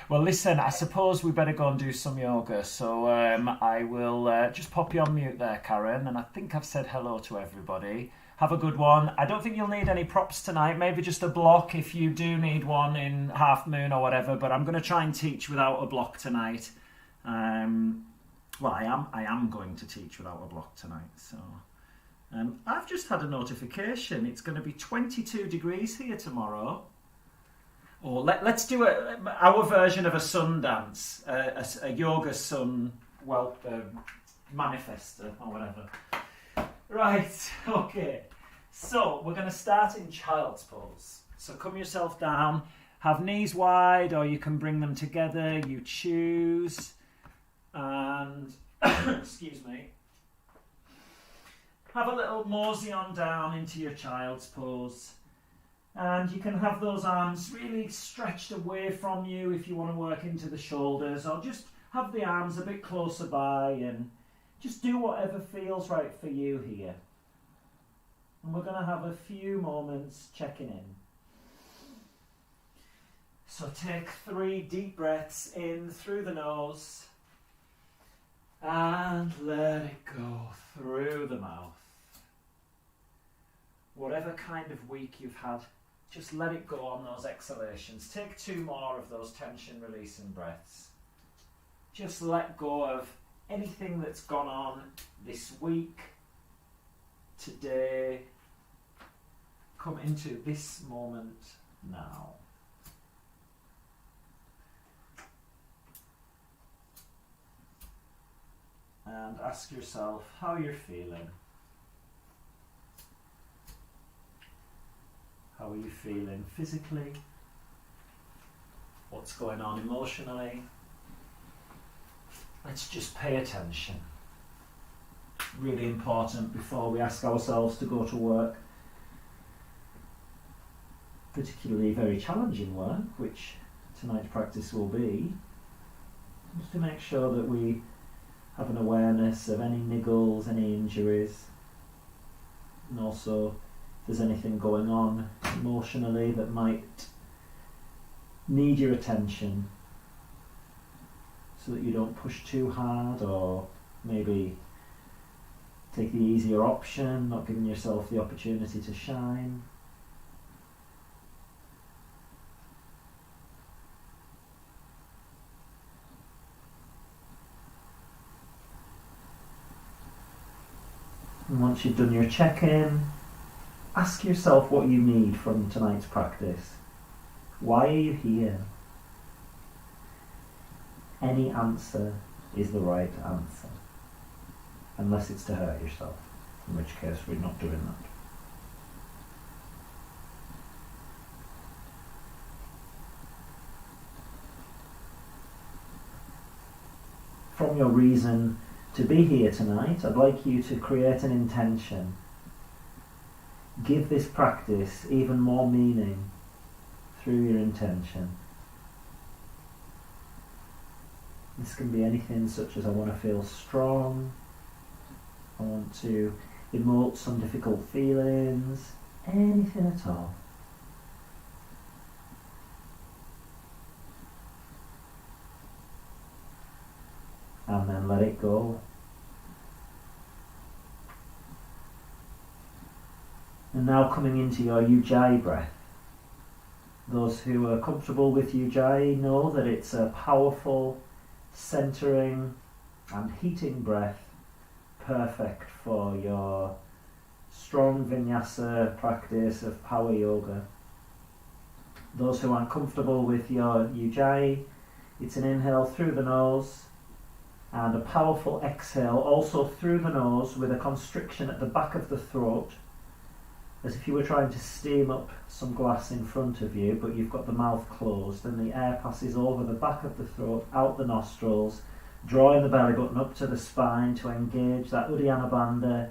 Well, listen, I suppose we better go and do some yoga. So I will just pop you on mute there, Karen. And I think I've said hello to everybody. Have a good one. I don't think you'll need any props tonight. Maybe just a block if you do need one in half moon or whatever. But I'm going to try and teach without a block tonight. Um, well, I am going to teach without a block tonight. So I've just had a notification. It's going to be 22 degrees here tomorrow. Or let's do our version of a sun dance, a yoga sun, manifester or whatever. Right, okay. So we're going to start in child's pose. So come yourself down, have knees wide, or you can bring them together, you choose. And, excuse me, have a little mosey on down into your child's pose. And you can have those arms really stretched away from you if you want to work into the shoulders, or just have the arms a bit closer by and just do whatever feels right for you here. And we're going to have a few moments checking in. So take 3 deep breaths in through the nose and let it go through the mouth. Whatever kind of week you've had, just let it go on those exhalations. Take 2 more of those tension releasing breaths. Just let go of anything that's gone on this week, today. Come into this moment now. And ask yourself how you're feeling. How are you feeling physically? What's going on emotionally? Let's just pay attention. Really important before we ask ourselves to go to work. Particularly very challenging work, which tonight's practice will be. Just to make sure that we have an awareness of any niggles, any injuries, and also if there's anything going on emotionally that might need your attention, so that you don't push too hard or maybe take the easier option, not giving yourself the opportunity to shine. And once you've done your check-in, ask yourself what you need from tonight's practice. Why are you here? Any answer is the right answer, unless it's to hurt yourself, in which case we're not doing that. From your reason to be here tonight, I'd like you to create an intention. Give this practice even more meaning through your intention. This can be anything such as I want to feel strong, I want to emote some difficult feelings, anything at all. And then let it go. And now coming into your Ujjayi breath. Those who are comfortable with Ujjayi know that it's a powerful, centering and heating breath, perfect for your strong vinyasa practice of power yoga. Those who aren't comfortable with your Ujjayi, it's an inhale through the nose and a powerful exhale also through the nose with a constriction at the back of the throat, as if you were trying to steam up some glass in front of you, but you've got the mouth closed and the air passes over the back of the throat, out the nostrils, drawing the belly button up to the spine to engage that Uddiyana Bandha,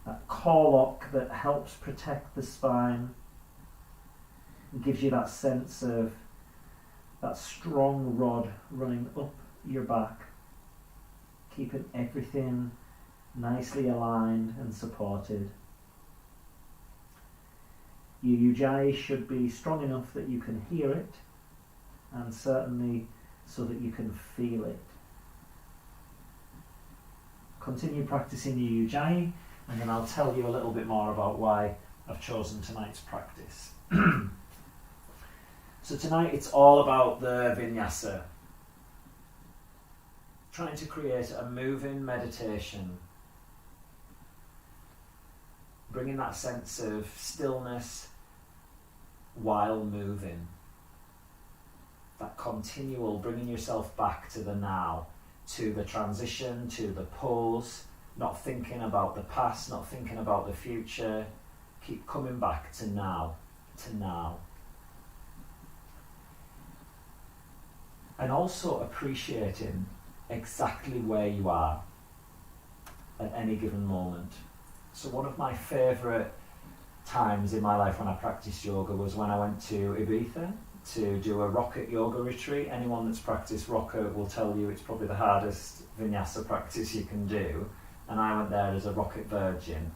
that core lock that helps protect the spine and gives you that sense of that strong rod running up your back, keeping everything nicely aligned and supported. Your Ujjayi should be strong enough that you can hear it, and certainly so that you can feel it. Continue practicing your Ujjayi, and then I'll tell you a little bit more about why I've chosen tonight's practice. So tonight it's all about the vinyasa. Trying to create a moving meditation. Bringing that sense of stillness while moving. That continual bringing yourself back to the now, to the transition, to the pose, not thinking about the past, not thinking about the future. Keep coming back to now, to now. And also appreciating exactly where you are at any given moment. So one of my favourite times in my life when I practiced yoga was when I went to Ibiza to do a rocket yoga retreat. Anyone that's practiced rocket will tell you it's probably the hardest vinyasa practice you can do. And I went there as a rocket virgin,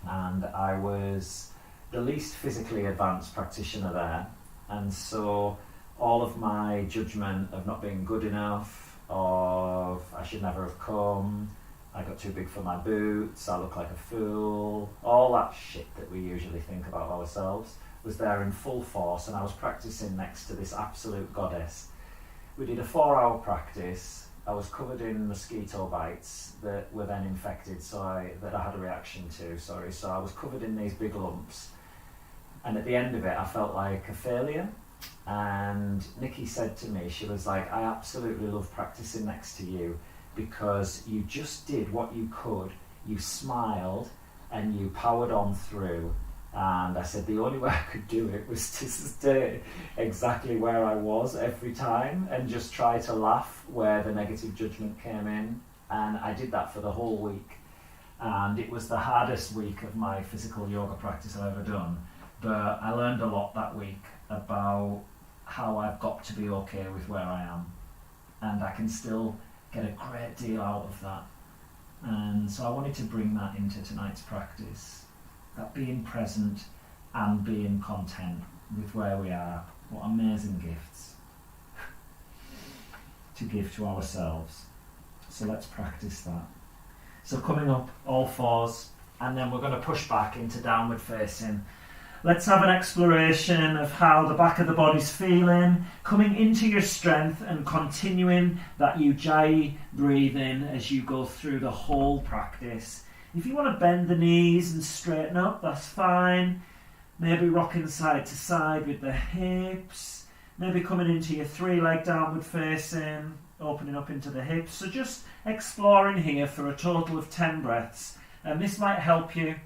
and I was the least physically advanced practitioner there. And so all of my judgment of not being good enough, of I should never have come, I got too big for my boots, I look like a fool, all that shit that we usually think about ourselves was there in full force, and I was practicing next to this absolute goddess. We did a 4-hour practice. I was covered in mosquito bites that were then infected, that I had a reaction to, So I was covered in these big lumps. And at the end of it, I felt like a failure. And Nikki said to me, she was like, I absolutely love practicing next to you because you just did what you could, you smiled and you powered on through. And I said the only way I could do it was to stay exactly where I was every time and just try to laugh where the negative judgment came in. And I did that for the whole week. And it was the hardest week of my physical yoga practice I've ever done. But I learned a lot that week about how I've got to be okay with where I am. And I can still get a great deal out of that. And so I wanted to bring that into tonight's practice. That being present and being content with where we are. What amazing gifts to give to ourselves. So let's practice that. So coming up, all fours, and then we're going to push back into downward facing. Let's have an exploration of how the back of the body's feeling, coming into your strength and continuing that Ujjayi breathing as you go through the whole practice. If you want to bend the knees and straighten up, that's fine. Maybe rocking side to side with the hips. Maybe coming into your 3-leg downward facing, opening up into the hips. So just exploring here for a total of 10 breaths. And this might help you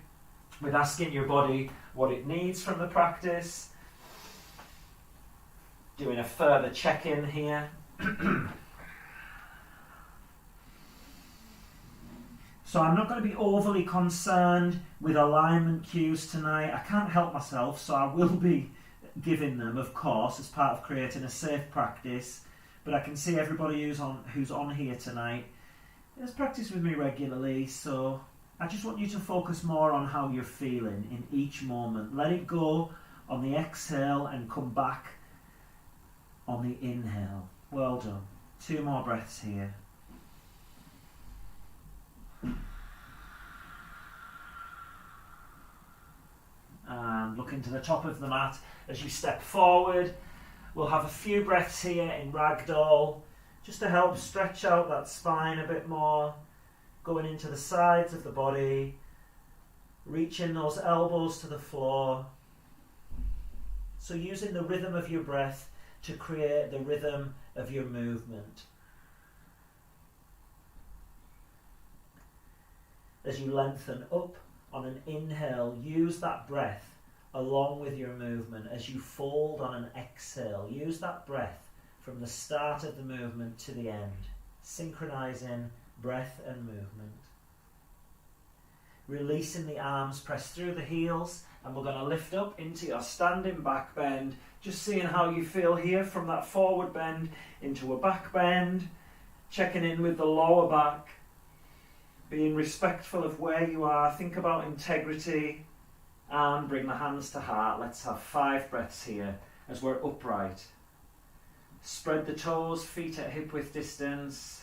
with asking your body what it needs from the practice. Doing a further check-in here. So I'm not going to be overly concerned with alignment cues tonight. I can't help myself, so I will be giving them, of course, as part of creating a safe practice. But I can see everybody who's on here tonight has practiced with me regularly, so I just want you to focus more on how you're feeling in each moment. Let it go on the exhale and come back on the inhale. Well done. 2 more breaths here. And look into the top of the mat as you step forward. We'll have a few breaths here in ragdoll, just to help stretch out that spine a bit more, going into the sides of the body, reaching those elbows to the floor. So using the rhythm of your breath to create the rhythm of your movement. As you lengthen up on an inhale, use that breath along with your movement. As you fold on an exhale, use that breath from the start of the movement to the end, synchronizing breath and movement. Releasing the arms, press through the heels, and we're going to lift up into your standing back bend, just seeing how you feel here from that forward bend into a back bend, checking in with the lower back, being respectful of where you are. Think about integrity and bring the hands to heart. Let's have 5 breaths here as we're upright. Spread the toes, feet at hip width distance.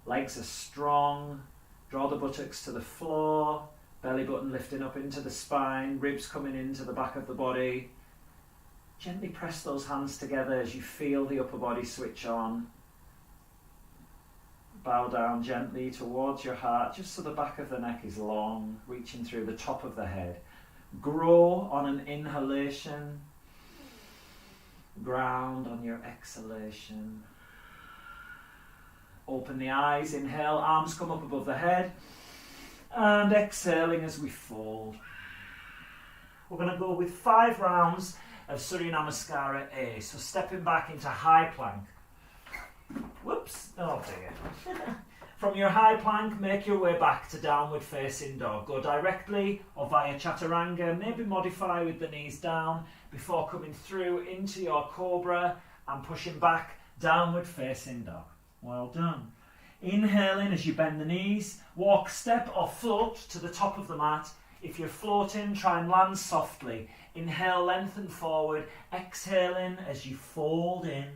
Legs are strong. Draw the buttocks to the floor. Belly button lifting up into the spine. Ribs coming into the back of the body. Gently press those hands together as you feel the upper body switch on. Bow down gently towards your heart, just so the back of the neck is long, reaching through the top of the head. Grow on an inhalation. Ground on your exhalation. Open the eyes, inhale, arms come up above the head. And exhaling as we fold. We're going to go with 5 rounds of Surya Namaskara A. So stepping back into high plank. Whoops, oh dear. From your high plank, make your way back to downward facing dog. Go directly or via chaturanga, maybe modify with the knees down before coming through into your cobra and pushing back, downward facing dog. Well done. Inhaling as you bend the knees, walk, step or float to the top of the mat. If you're floating, try and land softly. Inhale, lengthen forward. Exhaling as you fold in.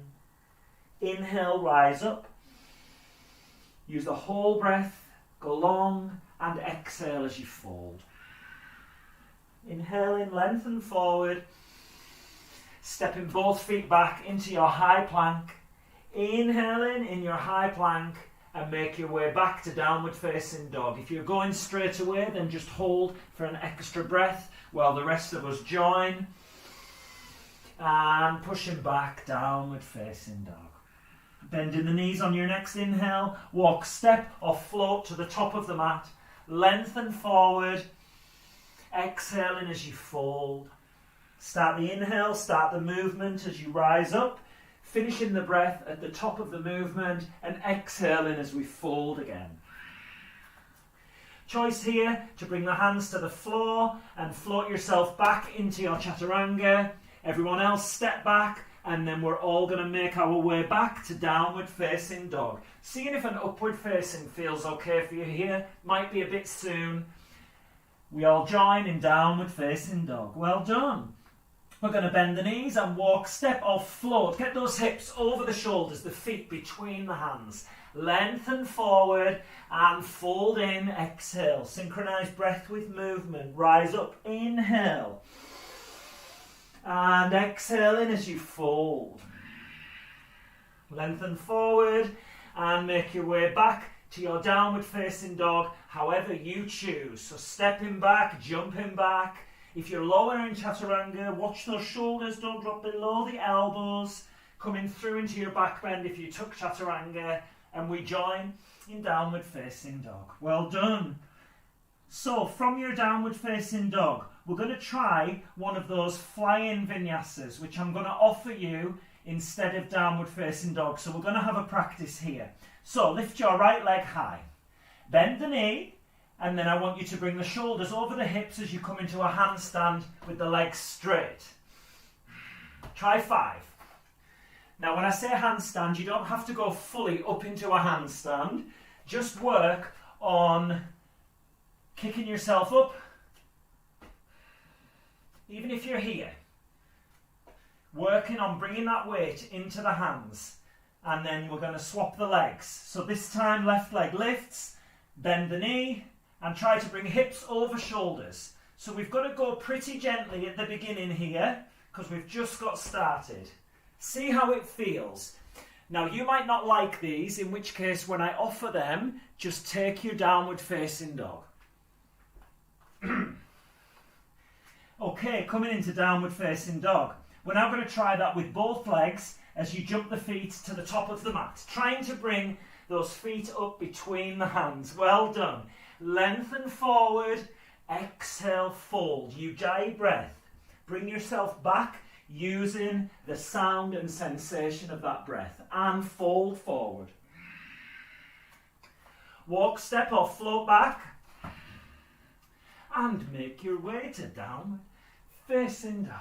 Inhale, rise up. Use the whole breath, go long, and exhale as you fold. Inhaling, lengthen forward. Stepping both feet back into your high plank. Inhaling in your high plank and make your way back to downward facing dog. If you're going straight away, then just hold for an extra breath while the rest of us join. And pushing back, downward facing dog. Bending the knees on your next inhale, walk, step or float to the top of the mat. Lengthen forward, exhaling as you fold. Start the inhale, start the movement as you rise up, finishing the breath at the top of the movement and exhaling as we fold again. Choice here to bring the hands to the floor and float yourself back into your chaturanga. Everyone else step back. And then we're all going to make our way back to downward facing dog. Seeing if an upward facing feels okay for you here. Might be a bit soon. We all join in downward facing dog. Well done. We're going to bend the knees and walk, step or float. Get those hips over the shoulders, the feet between the hands. Lengthen forward and fold in. Exhale. Synchronize breath with movement. Rise up. Inhale. And exhaling as you fold. Lengthen forward and make your way back to your downward facing dog, however you choose. So stepping back, jumping back. If you're lower in chaturanga, watch those shoulders, don't drop below the elbows. Coming through into your back bend if you took chaturanga. And we join in downward facing dog. Well done. So from your downward facing dog, we're going to try one of those fly-in vinyasas, which I'm going to offer you instead of downward facing dog. So we're going to have a practice here. So lift your right leg high. Bend the knee, and then I want you to bring the shoulders over the hips as you come into a handstand with the legs straight. Try 5. Now when I say handstand, you don't have to go fully up into a handstand. Just work on kicking yourself up. Even if you're here, working on bringing that weight into the hands, and then we're going to swap the legs. So this time left leg lifts, bend the knee, and try to bring hips over shoulders. So we've got to go pretty gently at the beginning here, because we've just got started. See how it feels. Now you might not like these, in which case when I offer them, just take your downward facing dog. Okay, coming into downward facing dog. We're now going to try that with both legs as you jump the feet to the top of the mat. Trying to bring those feet up between the hands. Well done. Lengthen forward. Exhale, fold. Ujjayi breath. Bring yourself back using the sound and sensation of that breath. And fold forward. Walk, step or float back. And make your way to downward facing dog.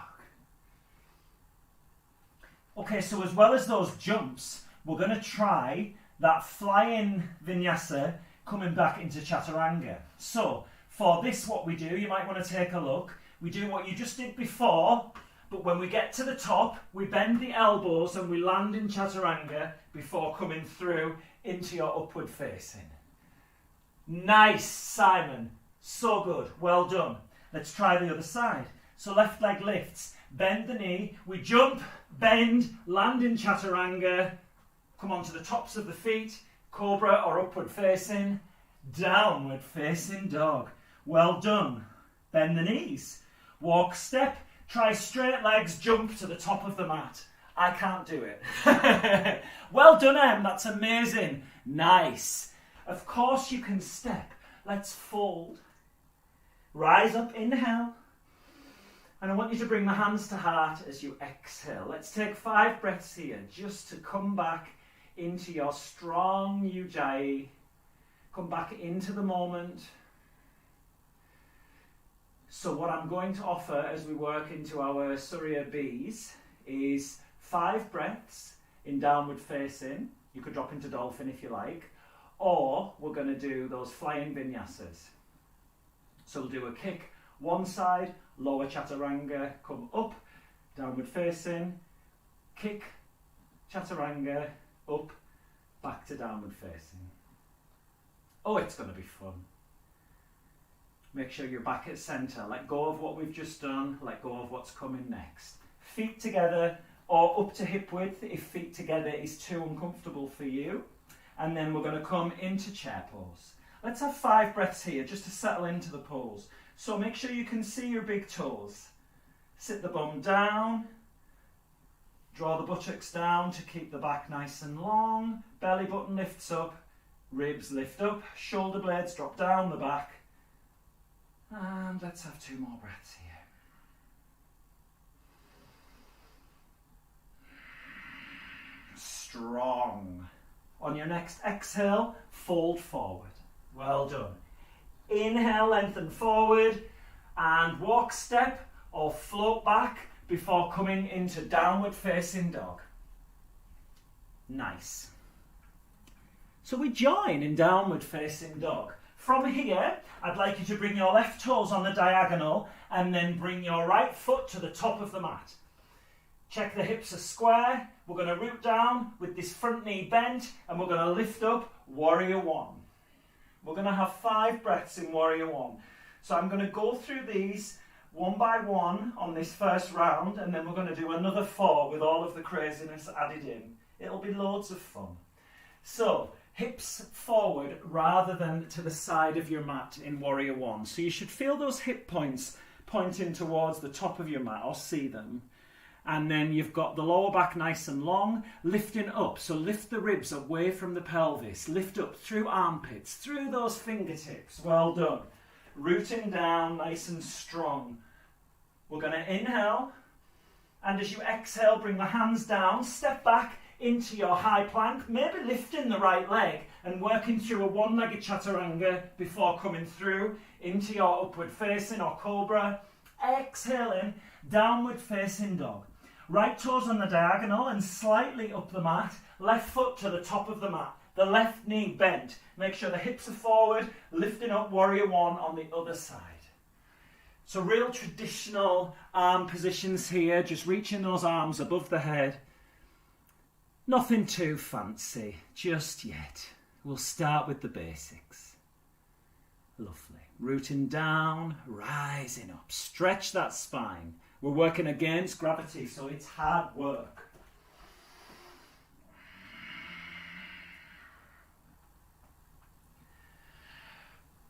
Okay, so as well as those jumps, we're going to try that fly-in vinyasa coming back into chaturanga. So for this, what we do, you might want to take a look. We do what you just did before, But when we get to the top, we bend the elbows and we land in chaturanga before coming through into your upward facing. Nice, Simon. So good. Well done. Let's try the other side. So left leg lifts. Bend the knee. We jump, bend, land in chaturanga. Come onto the tops of the feet. Cobra or upward facing. Downward facing dog. Well done. Bend the knees. Walk, step. Try straight legs, jump to the top of the mat. I can't do it. Well done, Em. That's amazing. Nice. Of course you can step. Let's fold. Rise up, inhale. And I want you to bring the hands to heart as you exhale. Let's take 5 breaths here just to come back into your strong Ujjayi. Come back into the moment. So what I'm going to offer as we work into our Surya Bees is 5 breaths in downward facing. You could drop into dolphin if you like. Or we're going to do those flying vinyasas. So we'll do a kick one side, lower chaturanga, come up, downward facing, kick, chaturanga, up, back to downward facing. Oh, it's going to be fun. Make sure you're back at centre. Let go of what we've just done. Let go of what's coming next. Feet together or up to hip width if feet together is too uncomfortable for you. And then we're going to come into chair pose. Let's have 5 breaths here just to settle into the pose. So make sure you can see your big toes. Sit the bum down. Draw the buttocks down to keep the back nice and long. Belly button lifts up. Ribs lift up. Shoulder blades drop down the back. And let's have 2 more breaths here. Strong. On your next exhale, fold forward. Well done. Inhale, lengthen forward and walk, step or float back before coming into downward facing dog. Nice. So we join in downward facing dog. From here, I'd like you to bring your left toes on the diagonal and then bring your right foot to the top of the mat. Check the hips are square. We're going to root down with this front knee bent and we're going to lift up Warrior One. We're going to have 5 breaths in Warrior One. So I'm going to go through these one by one on this first round and then we're going to do another 4 with all of the craziness added in. It'll be loads of fun. So, hips forward rather than to the side of your mat in Warrior One. So you should feel those hip points pointing towards the top of your mat or see them. And then you've got the lower back nice and long, lifting up. So lift the ribs away from the pelvis. Lift up through armpits, through those fingertips. Well done. Rooting down nice and strong. We're going to inhale. And as you exhale, bring the hands down. Step back into your high plank. Maybe lifting the right leg and working through a one-legged chaturanga before coming through into your upward facing or cobra. Exhaling, downward facing dog. Right toes on the diagonal and slightly up the mat. Left foot to the top of the mat. The left knee bent. Make sure the hips are forward, lifting up Warrior One on the other side. So real traditional arm positions here, just reaching those arms above the head. Nothing too fancy just yet. We'll start with the basics. Lovely. Rooting down, rising up. Stretch that spine. We're working against gravity, so it's hard work.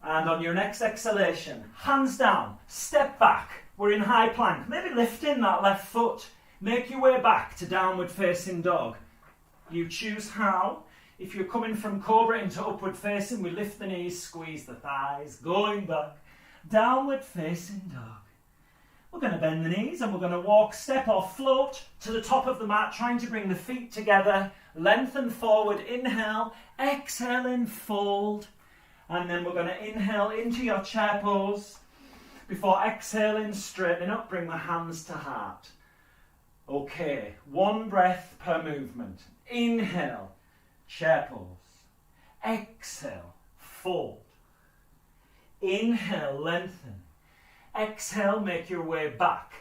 And on your next exhalation, hands down, step back. We're in high plank. Maybe lifting that left foot. Make your way back to downward facing dog. You choose how. If you're coming from cobra into upward facing, we lift the knees, squeeze the thighs, going back. Downward facing dog. We're going to bend the knees and we're going to walk, step or float to the top of the mat, trying to bring the feet together. Lengthen forward, inhale, exhaling, fold. And then we're going to inhale into your chair pose. Before exhaling, straightening up, bring the hands to heart. Okay, 1 breath per movement. Inhale, chair pose. Exhale, fold. Inhale, lengthen. Exhale, make your way back.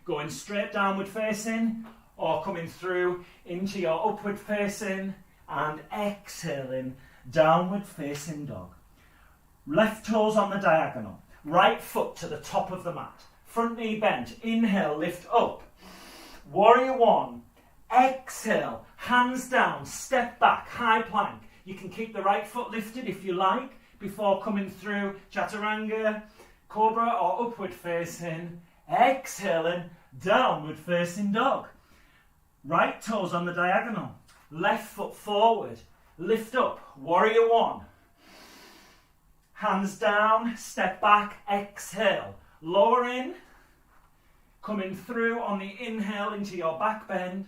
going straight downward facing or coming through into your upward facing and exhaling, downward facing dog. Left toes on the diagonal, right foot to the top of the mat, front knee bent, inhale, lift up, warrior one, exhale, hands down, step back, high plank. You can keep the right foot lifted if you like before coming through chaturanga, cobra or upward facing, exhaling, downward facing dog. Right toes on the diagonal, left foot forward, lift up, warrior one. Hands down, step back, exhale, lower in, coming through on the inhale into your back bend,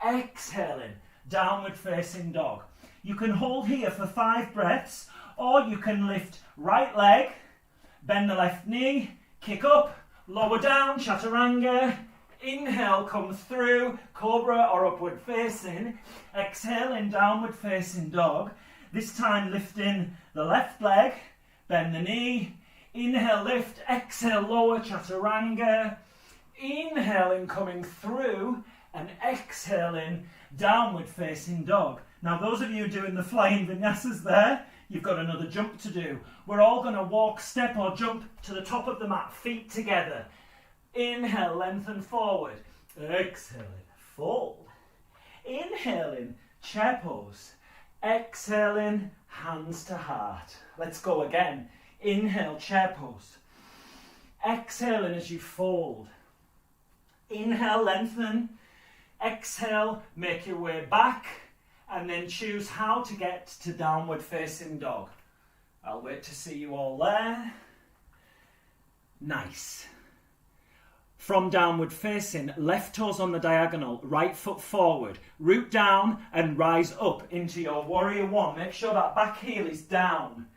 exhaling, downward facing dog. You can hold here for 5 breaths, or you can lift right leg, bend the left knee, kick up, lower down, chaturanga, inhale, come through, cobra or upward facing, exhaling, downward facing dog. This time lifting the left leg, bend the knee, inhale, lift, exhale, lower, chaturanga, inhaling, coming through, and exhaling, downward facing dog. Now those of you doing the flying vinyasas there, you've got another jump to do. We're all going to walk, step or jump to the top of the mat, feet together. Inhale, lengthen forward. Exhaling, fold. Inhaling, chair pose. Exhaling, hands to heart. Let's go again. Inhale, chair pose. Exhaling as you fold. Inhale, lengthen. Exhale, make your way back. And then choose how to get to downward facing dog. I'll wait to see you all there. Nice. From downward facing, left toes on the diagonal, right foot forward, root down and rise up into your warrior one. Make sure that back heel is down.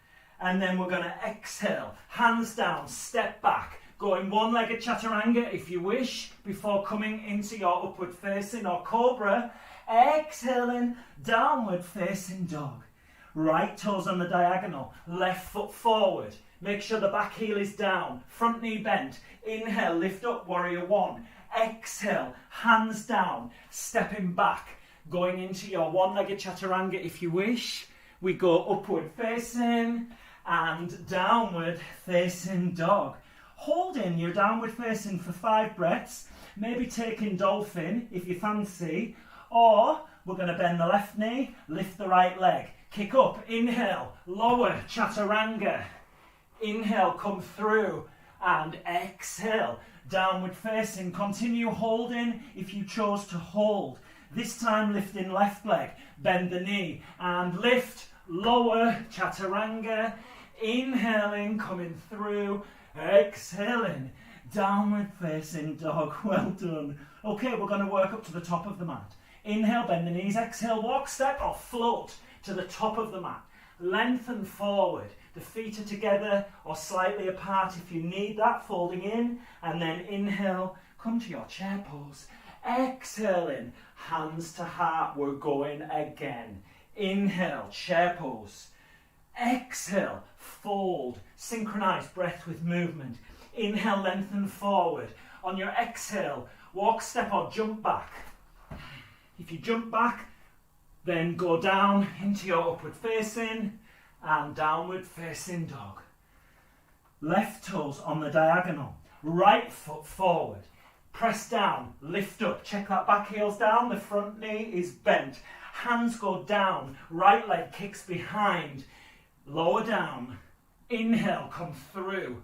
And then we're going to exhale, hands down, step back, going one-legged chaturanga if you wish, before coming into your upward facing or cobra. Exhaling, downward facing dog. Right toes on the diagonal, left foot forward. Make sure the back heel is down, front knee bent. Inhale, lift up, warrior one. Exhale, hands down, stepping back, going into your one-legged chaturanga if you wish. We go upward facing and downward facing dog. Holding your downward facing for 5 breaths, maybe taking dolphin if you fancy, or we're going to bend the left knee, lift the right leg, kick up, inhale, lower, chaturanga. Inhale, come through, and exhale, downward facing. Continue holding if you chose to hold. This time lifting left leg, bend the knee, and lift, lower, chaturanga. Inhaling, coming through, exhaling, downward facing dog. Well done. Okay, we're going to work up to the top of the mat. Inhale, bend the knees, exhale, walk, step or float to the top of the mat. Lengthen forward. The feet are together or slightly apart if you need that, folding in. And then inhale, come to your chair pose. Exhaling, hands to heart. We're going again. Inhale, chair pose. Exhale, fold. Synchronize breath with movement. Inhale, lengthen forward. On your exhale, walk, step or jump back. If you jump back, then go down into your upward facing and downward facing dog. Left toes on the diagonal, right foot forward. Press down, lift up, check that back heel's down, the front knee is bent. Hands go down, right leg kicks behind. Lower down, inhale, come through.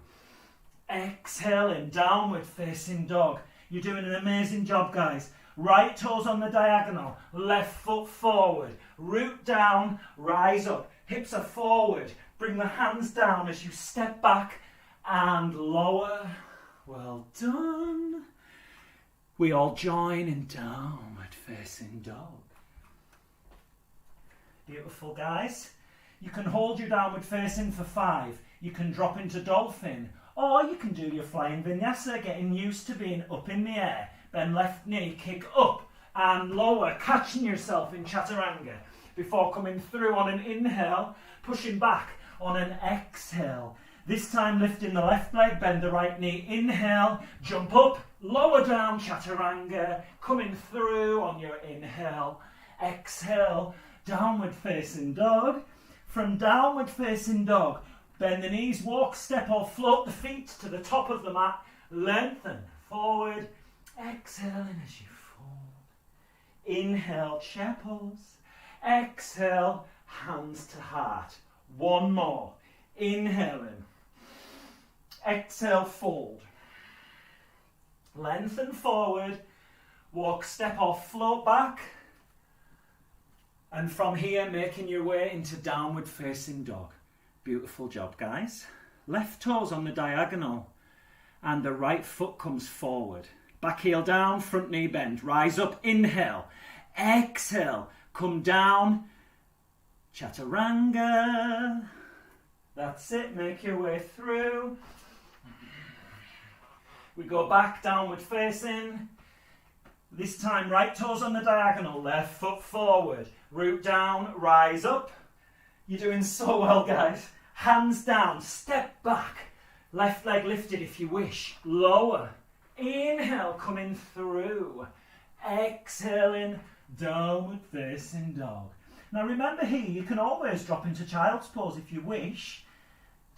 Exhaling, downward facing dog. You're doing an amazing job, guys. Right toes on the diagonal, left foot forward, root down, rise up, hips are forward, bring the hands down as you step back and lower. Well done. We all join in downward facing dog. Beautiful, guys. You can hold your downward facing for 5. You can drop into dolphin, or you can do your flying vinyasa, getting used to being up in the air. Then left knee, kick up and lower, catching yourself in chaturanga before coming through on an inhale, pushing back on an exhale. This time lifting the left leg, bend the right knee, inhale, jump up, lower down, chaturanga, coming through on your inhale, exhale, downward facing dog. From downward facing dog, bend the knees, walk, step or float the feet to the top of the mat, lengthen forward, exhaling as you fold. Inhale, chair pose, exhale, hands to heart. One more, inhaling. Exhale, fold. Lengthen forward, walk, step or float back. And from here, making your way into downward facing dog. Beautiful job, guys. Left toes on the diagonal and the right foot comes forward. Back heel down, front knee bend. Rise up, inhale. Exhale, come down. Chaturanga. That's it, make your way through. We go back, downward facing. This time, right toes on the diagonal, left foot forward. Root down, rise up. You're doing so well, guys. Hands down, step back. Left leg lifted if you wish. Lower. Inhale, coming through. Exhaling, downward facing dog. Now remember here, you can always drop into child's pose if you wish.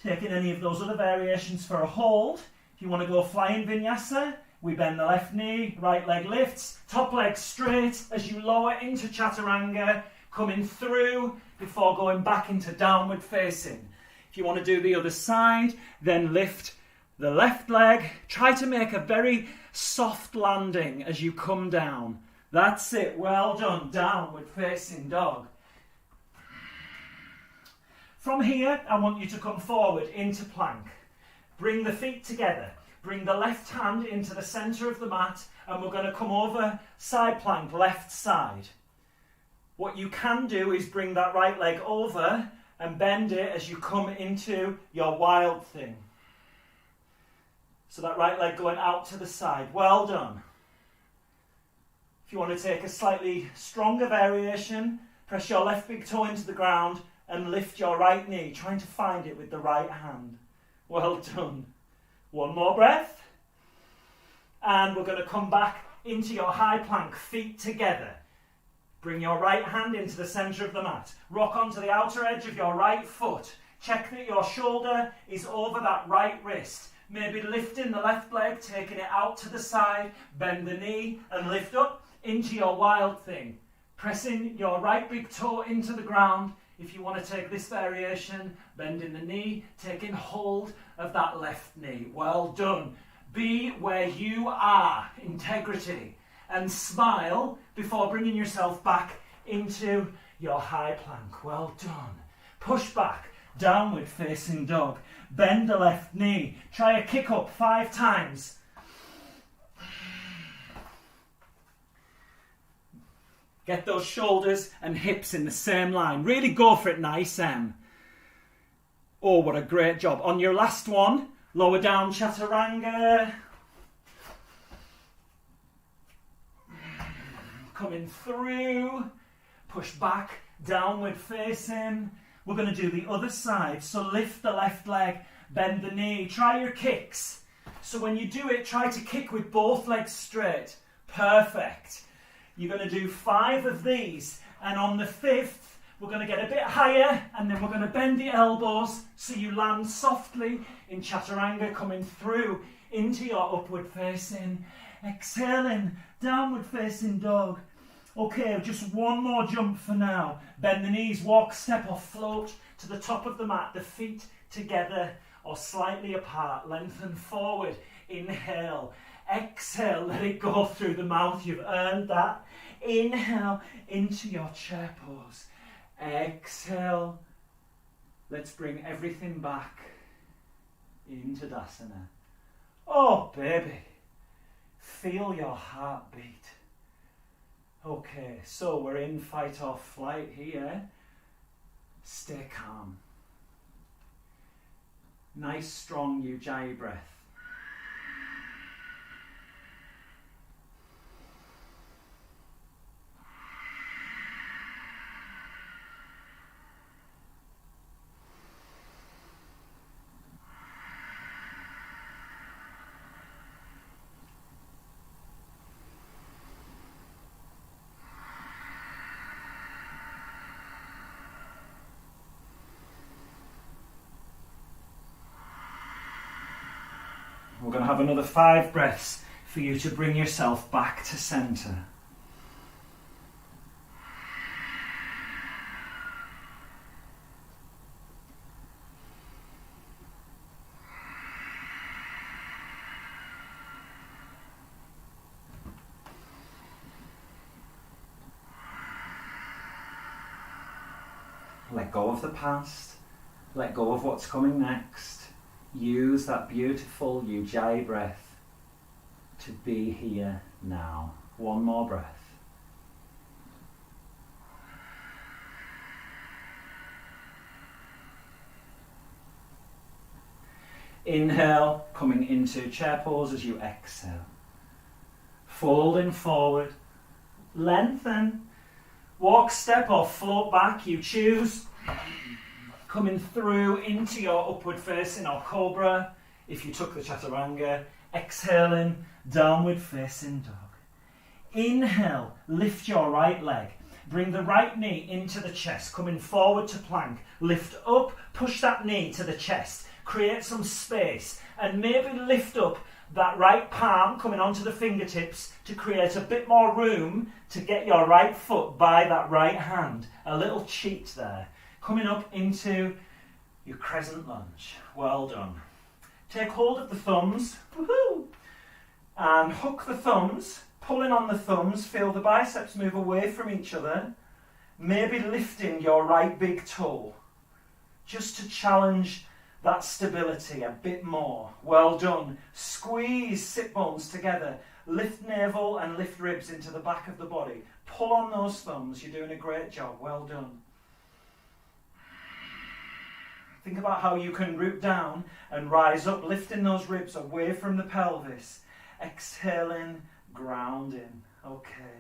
Taking any of those other variations for a hold. If you want to go flying vinyasa, we bend the left knee, right leg lifts, top leg straight as you lower into chaturanga, coming through before going back into downward facing. If you want to do the other side, then lift the left leg. Try to make a very soft landing as you come down. That's it, well done, downward facing dog. From here, I want you to come forward into plank. Bring the feet together. Bring the left hand into the centre of the mat and we're going to come over side plank, left side. What you can do is bring that right leg over and bend it as you come into your wild thing. So that right leg going out to the side. Well done. If you want to take a slightly stronger variation, press your left big toe into the ground and lift your right knee, trying to find it with the right hand. Well done. One more breath. And we're going to come back into your high plank, feet together. Bring your right hand into the centre of the mat. Rock onto the outer edge of your right foot. Check that your shoulder is over that right wrist. Maybe lifting the left leg, taking it out to the side. Bend the knee and lift up into your wild thing. Pressing your right big toe into the ground. If you want to take this variation, bending the knee, taking hold of that left knee. Well done. Be where you are, integrity. And smile before bringing yourself back into your high plank. Well done. Push back, downward facing dog. Bend the left knee. Try a kick up 5 times. Get those shoulders and hips in the same line. Really go for it, nice M. Oh, what a great job. On your last one, lower down chaturanga. Coming through. Push back, downward facing. We're going to do the other side. So lift the left leg, bend the knee. Try your kicks. So when you do it, try to kick with both legs straight. Perfect. You're going to do 5 of these, and on the 5th, we're going to get a bit higher, and then we're going to bend the elbows so you land softly in chaturanga, coming through into your upward facing, exhaling, downward facing dog. Okay, just one more jump for now. Bend the knees, walk, step or float to the top of the mat, the feet together or slightly apart. Lengthen forward, inhale. Exhale, let it go through the mouth. You've earned that. Inhale into your chair pose. Exhale. Let's bring everything back into Dasana. Oh, baby. Feel your heartbeat. Okay, so we're in fight or flight here. Stay calm. Nice, strong Ujjayi breath. We're going to have another 5 breaths for you to bring yourself back to centre. Let go of the past. Let go of what's coming next. Use that beautiful Ujjayi breath to be here now. One more breath. Inhale, coming into chair pose as you exhale. Folding forward. Lengthen. Walk, step or float back, you choose. Coming through into your upward facing or cobra, if you took the chaturanga. Exhaling, downward facing dog. Inhale, lift your right leg. Bring the right knee into the chest, coming forward to plank. Lift up, push that knee to the chest. Create some space and maybe lift up that right palm coming onto the fingertips to create a bit more room to get your right foot by that right hand. A little cheat there. Coming up into your crescent lunge. Well done. Take hold of the thumbs. Woohoo! And hook the thumbs. Pulling on the thumbs. Feel the biceps move away from each other. Maybe lifting your right big toe. Just to challenge that stability a bit more. Well done. Squeeze sit bones together. Lift navel and lift ribs into the back of the body. Pull on those thumbs. You're doing a great job. Well done. Think about how you can root down and rise up, lifting those ribs away from the pelvis. Exhaling, grounding. Okay.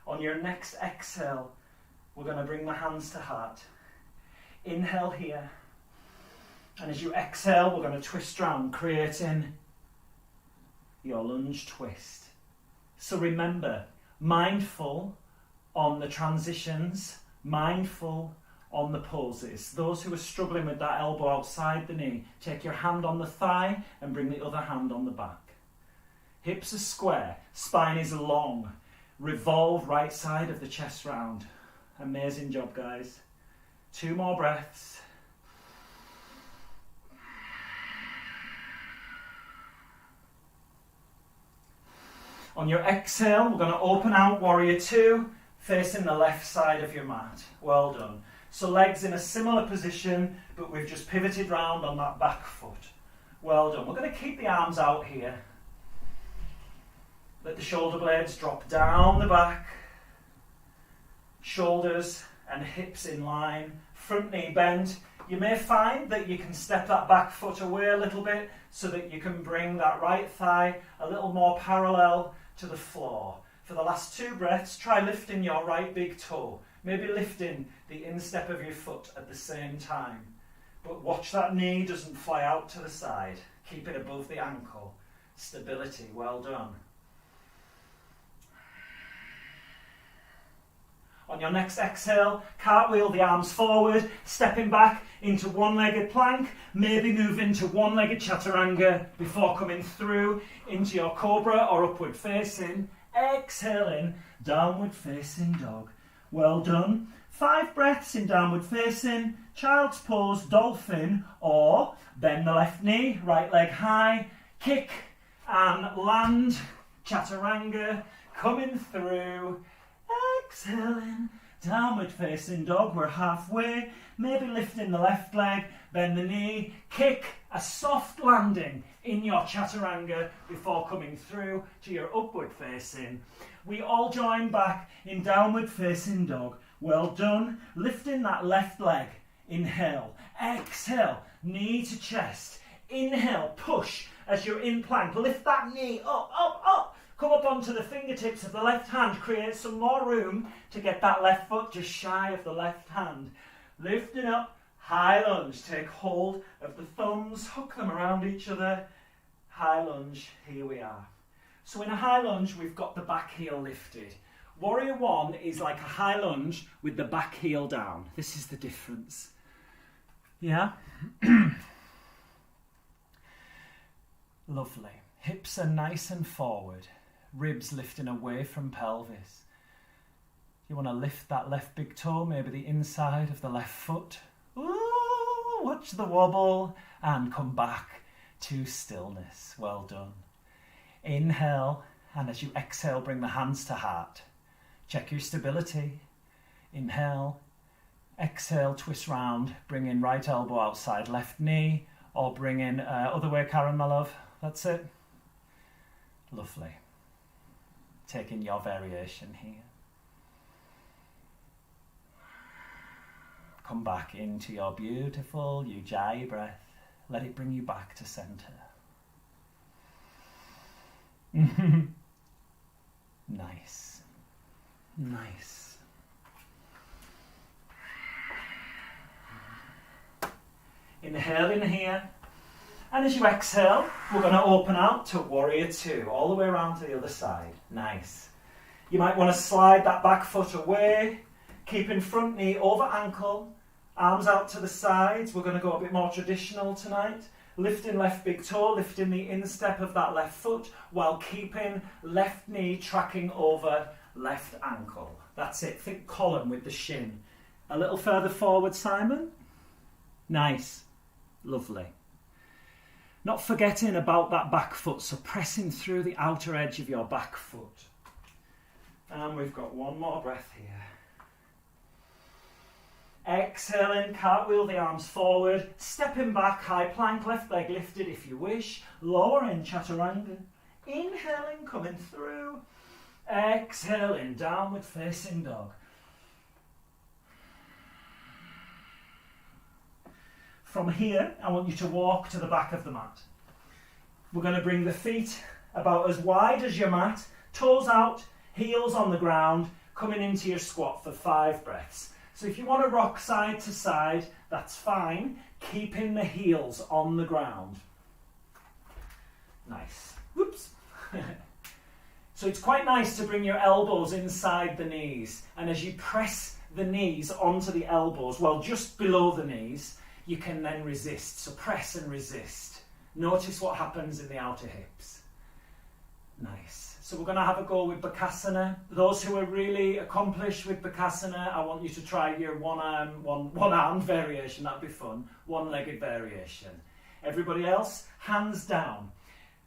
On your next exhale, we're going to bring the hands to heart. Inhale here. And as you exhale, we're going to twist round, creating your lunge twist. So remember, mindful on the transitions, mindful on the poses. Those who are struggling with that elbow outside the knee, take your hand on the thigh and bring the other hand on the back. Hips are square, spine is long. Revolve right side of the chest round. Amazing job, guys. 2 more breaths. On your exhale, we're going to open out Warrior 2, facing the left side of your mat. Well done. So legs in a similar position, but we've just pivoted round on that back foot. Well done. We're going to keep the arms out here. Let the shoulder blades drop down the back. Shoulders and hips in line. Front knee bend. You may find that you can step that back foot away a little bit so that you can bring that right thigh a little more parallel to the floor. For the last 2 breaths, try lifting your right big toe. Maybe lifting the instep of your foot at the same time. But watch that knee doesn't fly out to the side. Keep it above the ankle. Stability, well done. On your next exhale, cartwheel the arms forward, stepping back into one-legged plank, maybe move into one-legged chaturanga before coming through into your cobra or upward facing. Exhaling, downward facing dog. Well done. 5 breaths in downward facing, child's pose, dolphin, or bend the left knee, right leg high, kick and land, chaturanga, coming through. Exhaling, downward facing dog, we're halfway, maybe lifting the left leg, bend the knee, kick, a soft landing in your chaturanga before coming through to your upward facing. We all join back in downward facing dog. Well done, lifting that left leg, inhale, exhale, knee to chest, inhale, push as you're in plank, lift that knee up, up, up. Come up onto the fingertips of the left hand. Create some more room to get that left foot just shy of the left hand. Lifting up, high lunge. Take hold of the thumbs, hook them around each other. High lunge, here we are. So in a high lunge, we've got the back heel lifted. Warrior 1 is like a high lunge with the back heel down. This is the difference. Yeah? Lovely. Hips are nice and forward. Ribs lifting away from pelvis. You want to lift that left big toe, maybe the inside of the left foot. Ooh, watch the wobble and come back to stillness. Well done. Inhale, and as you exhale, bring the hands to heart. Check your stability. Inhale, exhale, twist round, bring in right elbow outside left knee, or bring in other way, Karen, my love. That's it. Lovely. Taking your variation here. Come back into your beautiful Ujjayi breath. Let it bring you back to center. Nice. Nice. Inhale in here. And as you exhale, we're going to open out to Warrior Two, all the way around to the other side. Nice. You might want to slide that back foot away, keeping front knee over ankle, arms out to the sides. We're going to go a bit more traditional tonight. Lifting left big toe, lifting the instep of that left foot, while keeping left knee tracking over left ankle. That's it. Think column with the shin. A little further forward, Simon. Nice. Lovely. Not forgetting about that back foot, so pressing through the outer edge of your back foot. And we've got one more breath here. Exhaling, cartwheel the arms forward, stepping back, high plank, left leg lifted if you wish, lowering chaturanga. Inhaling, coming through. Exhaling, downward facing dog. From here, I want you to walk to the back of the mat. We're going to bring the feet about as wide as your mat, toes out, heels on the ground, coming into your squat for 5 breaths. So if you want to rock side to side, that's fine, keeping the heels on the ground. Nice. Whoops. So it's quite nice to bring your elbows inside the knees, and as you press the knees onto the elbows, well, just below the knees, you can then resist. So press and resist. Notice what happens in the outer hips. Nice. So we're going to have a go with Bakasana. Those who are really accomplished with Bakasana, I want you to try your one-armed variation. That'd be fun. One-legged variation. Everybody else, hands down.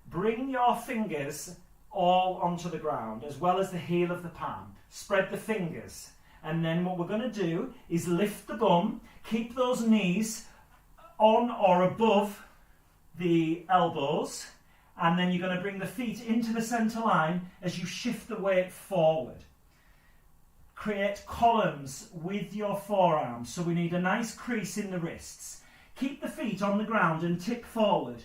Bring your fingers all onto the ground, as well as the heel of the palm. Spread the fingers. And then what we're going to do is lift the bum, keep those knees on or above the elbows, and then you're going to bring the feet into the centre line as you shift the weight forward. Create columns with your forearms, so we need a nice crease in the wrists. Keep the feet on the ground and tip forward.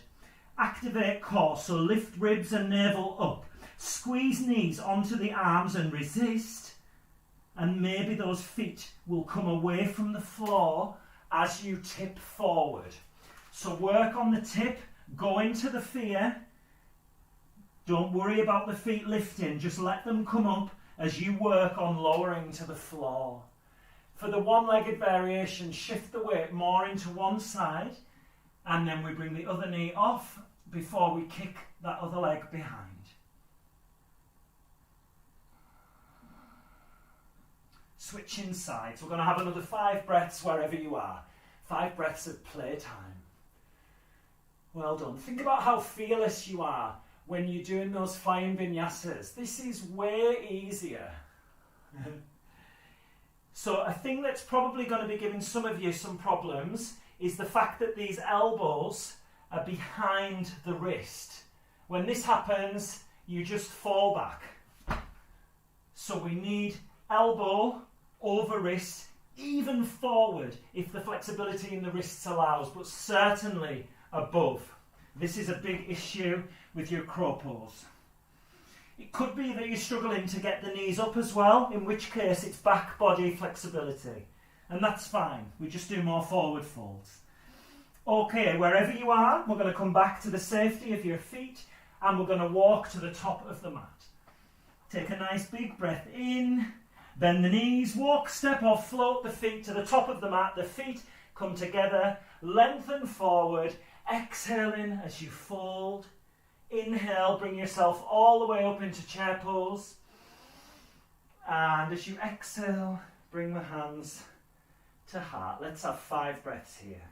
Activate core, so lift ribs and navel up. Squeeze knees onto the arms and resist. And maybe those feet will come away from the floor as you tip forward. So work on the tip, go into the fear. Don't worry about the feet lifting, just let them come up as you work on lowering to the floor. For the one-legged variation, shift the weight more into one side, and then we bring the other knee off before we kick that other leg behind. Switching sides. We're going to have another 5 breaths wherever you are. 5 breaths of playtime. Well done. Think about how fearless you are when you're doing those flying vinyasas. This is way easier. So a thing that's probably going to be giving some of you some problems is the fact that these elbows are behind the wrist. When this happens, you just fall back. So we need elbow over wrist, even forward if the flexibility in the wrists allows, but certainly above. This is a big issue with your crow pose. It could be that you're struggling to get the knees up as well, in which case it's back body flexibility. And that's fine, we just do more forward folds. Okay, wherever you are, we're going to come back to the safety of your feet, and we're going to walk to the top of the mat. Take a nice big breath in. Bend the knees, walk, step or float the feet to the top of the mat. The feet come together, lengthen forward, exhaling as you fold Inhale, bring yourself all the way up into chair pose. And as you exhale, bring the hands to heart. Let's have 5 breaths here.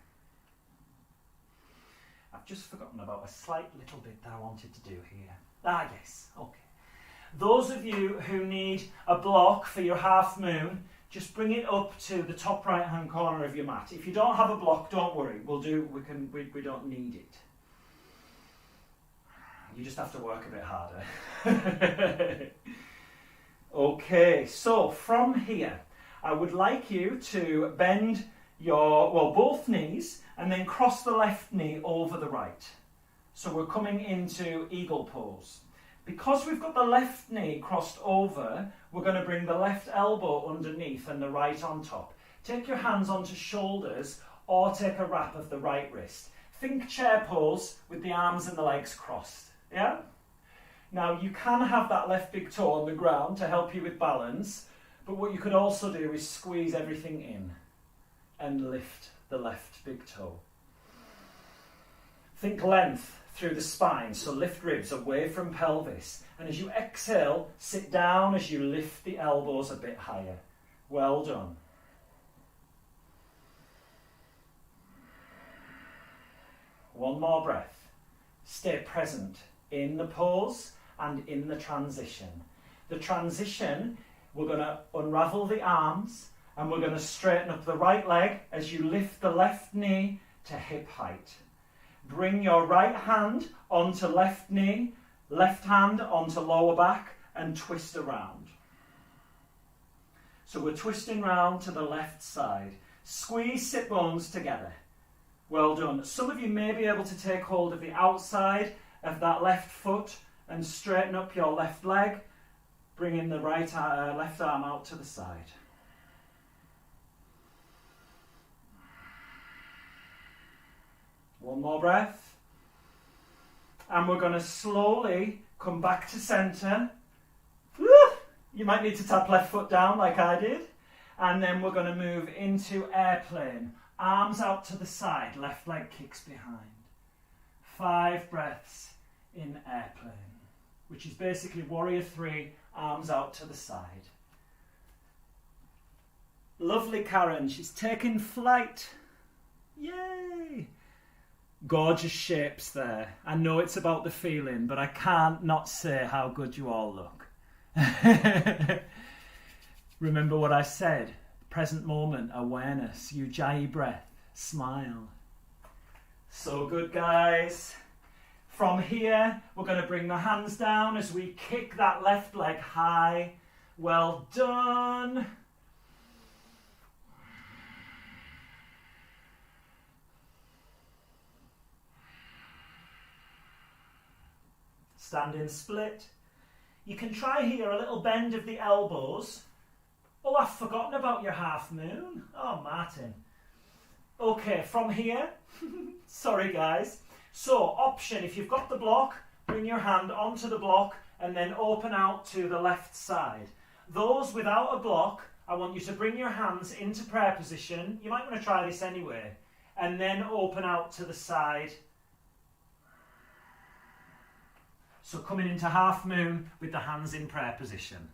I've just forgotten about a slight little bit that I wanted to do here. Ah, yes, okay. Those of you who need a block for your half moon, just bring it up to the top right hand corner of your mat. If you don't have a block, don't worry. We don't need it. You just have to work a bit harder. Okay, so from here, I would like you to bend both knees and then cross the left knee over the right. So we're coming into eagle pose. Because we've got the left knee crossed over, we're going to bring the left elbow underneath and the right on top. Take your hands onto shoulders or take a wrap of the right wrist. Think chair pose with the arms and the legs crossed. Yeah? Now you can have that left big toe on the ground to help you with balance, but what you could also do is squeeze everything in and lift the left big toe. Think length through the spine, so lift ribs away from pelvis. And as you exhale, sit down as you lift the elbows a bit higher. Well done. One more breath. Stay present in the pose and in the transition. The transition, we're going to unravel the arms and we're going to straighten up the right leg as you lift the left knee to hip height. Bring your right hand onto left knee, left hand onto lower back and twist around. So we're twisting round to the left side. Squeeze sit bones together. Well done. Some of you may be able to take hold of the outside of that left foot and straighten up your left leg, bringing the left arm out to the side. One more breath. And we're going to slowly come back to centre. You might need to tap left foot down like I did. And then we're going to move into airplane. Arms out to the side, left leg kicks behind. 5 breaths in airplane, which is basically warrior 3, arms out to the side. Lovely Karen, she's taking flight. Yay! Gorgeous shapes there. I know it's about the feeling, but I can't not say how good you all look. Remember what I said. Present moment, awareness, ujjayi breath, smile. So good, guys. From here, we're going to bring the hands down as we kick that left leg high. Well done. Standing split. You can try here a little bend of the elbows. Oh, I've forgotten about your half moon. Oh, Martin. Okay, from here, sorry guys. So, option, if you've got the block, bring your hand onto the block and then open out to the left side. Those without a block, I want you to bring your hands into prayer position. You might want to try this anyway. And then open out to the side. So coming into half moon with the hands in prayer position.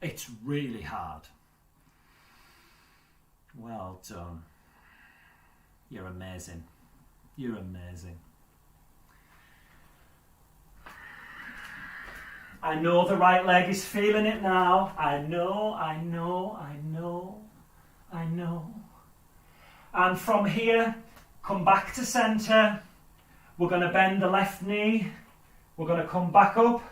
It's really hard. Well done. You're amazing. You're amazing. I know the right leg is feeling it now. I know. And from here, come back to centre. We're going to bend the left knee. We're going to come back up.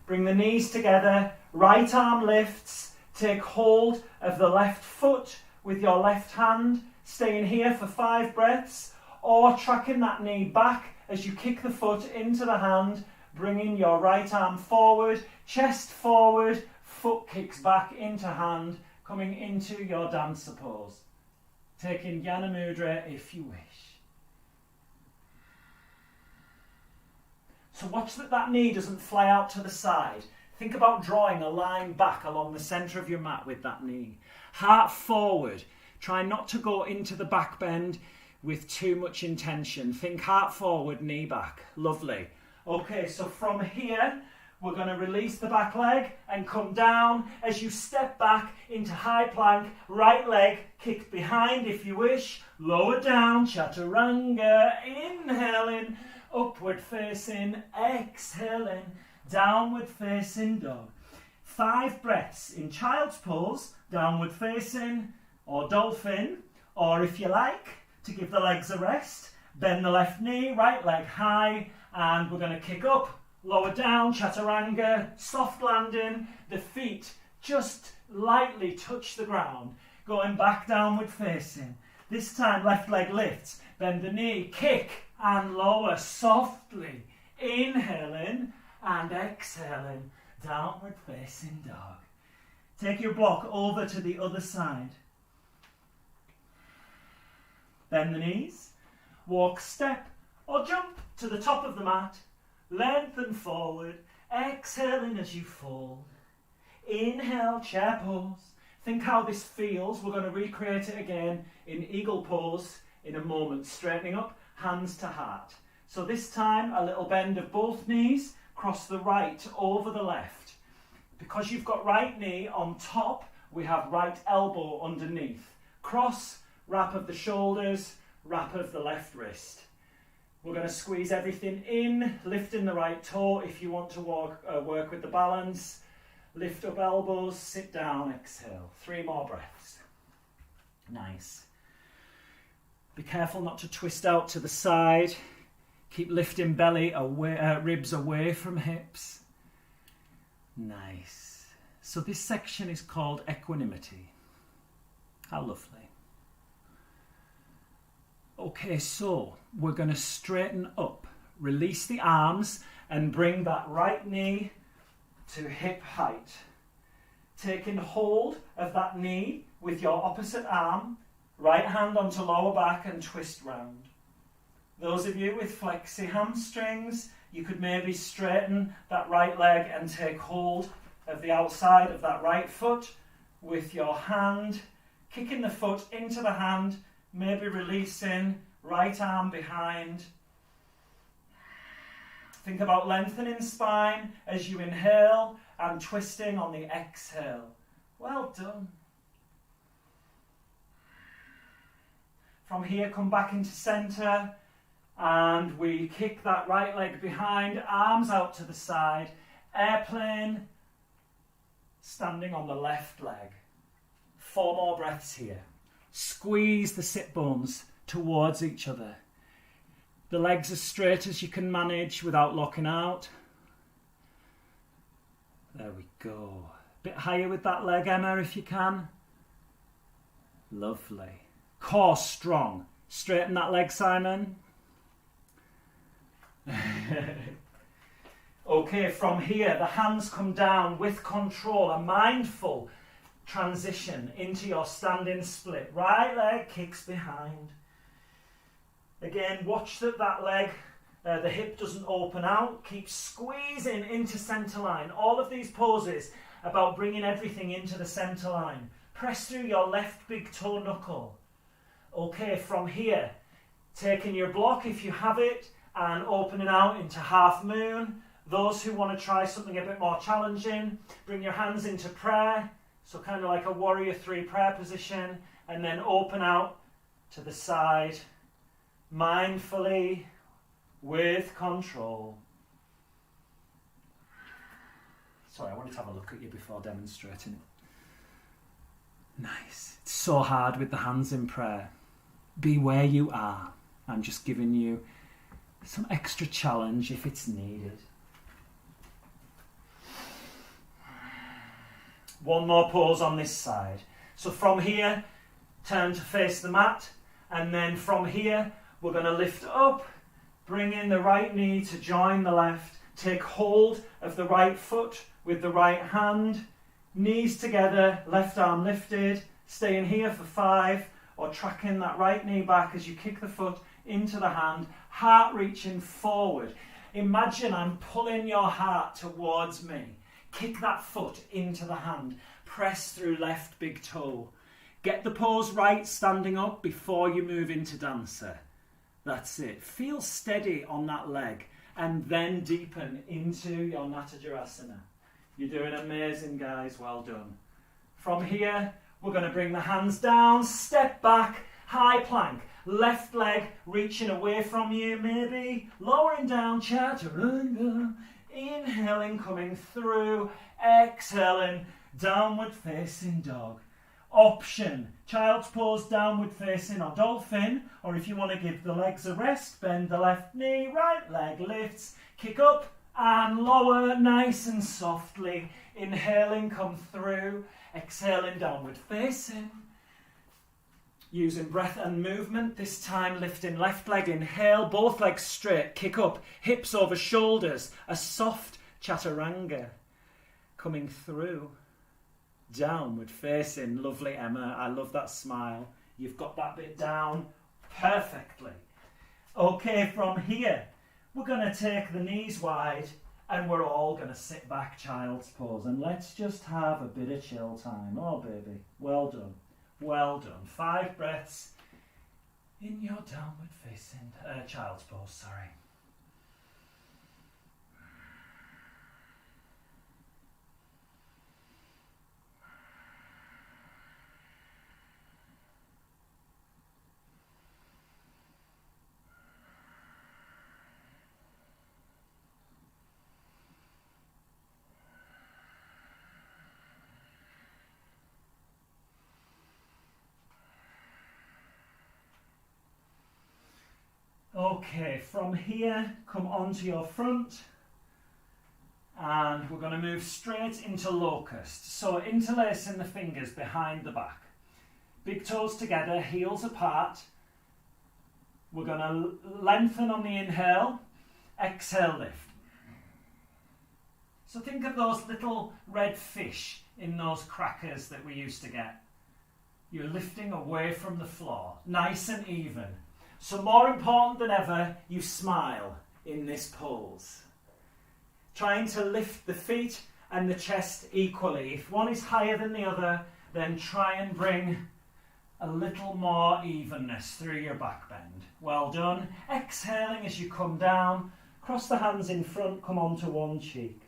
Bring the knees together. Right arm lifts. Take hold of the left foot with your left hand. Staying here for 5 breaths. Or tracking that knee back as you kick the foot into the hand. Bringing your right arm forward. Chest forward. Foot kicks back into hand. Coming into your dancer pose. Taking Jnana Mudra if you wish. So watch that that knee doesn't fly out to the side. Think about drawing a line back along the centre of your mat with that knee. Heart forward. Try not to go into the back bend with too much intention. Think heart forward, knee back. Lovely. Okay, so from here, we're going to release the back leg and come down as you step back into high plank. Right leg kicked behind if you wish. Lower down, chaturanga. Inhaling, upward facing. Exhaling, downward facing dog. 5 breaths in child's pose, downward facing, or dolphin. Or if you like, to give the legs a rest, bend the left knee, right leg high, and we're going to kick up. Lower down, chaturanga, soft landing, the feet just lightly touch the ground, going back downward facing. This time left leg lifts, bend the knee, kick and lower softly, inhaling and exhaling, downward facing dog. Take your block over to the other side. Bend the knees, walk, step or jump to the top of the mat. Lengthen forward, exhaling as you fold. Inhale, chair pose. Think how this feels. We're going to recreate it again in eagle pose in a moment. Straightening up, hands to heart. So this time, a little bend of both knees, cross the right over the left. Because you've got right knee on top, we have right elbow underneath. Cross, wrap of the shoulders, wrap of the left wrist. We're going to squeeze everything in, lifting the right toe if you want to work with the balance. Lift up elbows, sit down, exhale. 3 more breaths. Nice. Be careful not to twist out to the side. Keep lifting belly away, ribs away from hips. Nice. So this section is called equanimity. How lovely. Okay, so we're going to straighten up, release the arms and bring that right knee to hip height. Taking hold of that knee with your opposite arm, right hand onto lower back and twist round. Those of you with flexi hamstrings, you could maybe straighten that right leg and take hold of the outside of that right foot with your hand, kicking the foot into the hand, maybe releasing, right arm behind. Think about lengthening spine as you inhale and twisting on the exhale. Well done. From here, come back into centre and we kick that right leg behind, arms out to the side, airplane, standing on the left leg. 4 more breaths here. Squeeze the sit bones towards each other. The legs as straight as you can manage without locking out. There we go. Bit higher with that leg, Emma, if you can. Lovely. Core strong. Straighten that leg, Simon. Okay, from here, the hands come down with control, a mindful transition into your standing split. Right leg kicks behind. Again, watch that leg, the hip doesn't open out. Keep squeezing into centre line. All of these poses about bringing everything into the centre line. Press through your left big toe knuckle. Okay, from here, taking your block if you have it and opening out into half moon. Those who want to try something a bit more challenging, bring your hands into prayer. So kind of like a warrior 3 prayer position, and then open out to the side, mindfully, with control. Sorry, I wanted to have a look at you before demonstrating it. Nice. It's so hard with the hands in prayer. Be where you are. I'm just giving you some extra challenge if it's needed. 1 more pose on this side. So from here, turn to face the mat, and then from here, we're going to lift up, bring in the right knee to join the left, take hold of the right foot with the right hand, knees together, left arm lifted, staying here for 5, or tracking that right knee back as you kick the foot into the hand, heart reaching forward. Imagine I'm pulling your heart towards me. Kick that foot into the hand. Press through left big toe. Get the pose right standing up before you move into dancer. That's it. Feel steady on that leg and then deepen into your Natarajanasana. You're doing amazing, guys. Well done. From here, we're going to bring the hands down, step back, high plank. Left leg reaching away from you, maybe. Lowering down, Chaturanga. Inhaling, coming through. Exhaling, downward facing dog. Option, child's pose, downward facing or dolphin. Or if you want to give the legs a rest, bend the left knee, right leg lifts. Kick up and lower, nice and softly. Inhaling, come through. Exhaling, downward facing. Using breath and movement, this time lifting left leg, inhale, both legs straight, kick up, hips over shoulders, a soft chaturanga. Coming through, downward facing, lovely Emma, I love that smile. You've got that bit down perfectly. Okay, from here, we're going to take the knees wide and we're all going to sit back, child's pose, and let's just have a bit of chill time. Oh baby, well done. Well done. 5 breaths in your downward facing child's pose, sorry. Okay, from here, come onto your front and we're going to move straight into locust. So interlacing the fingers behind the back. Big toes together, heels apart. We're going to lengthen on the inhale, exhale, lift. So think of those little red fish in those crackers that we used to get. You're lifting away from the floor, nice and even. So more important than ever, you smile in this pose. Trying to lift the feet and the chest equally. If one is higher than the other, then try and bring a little more evenness through your back bend. Well done. Exhaling as you come down. Cross the hands in front, come onto one cheek.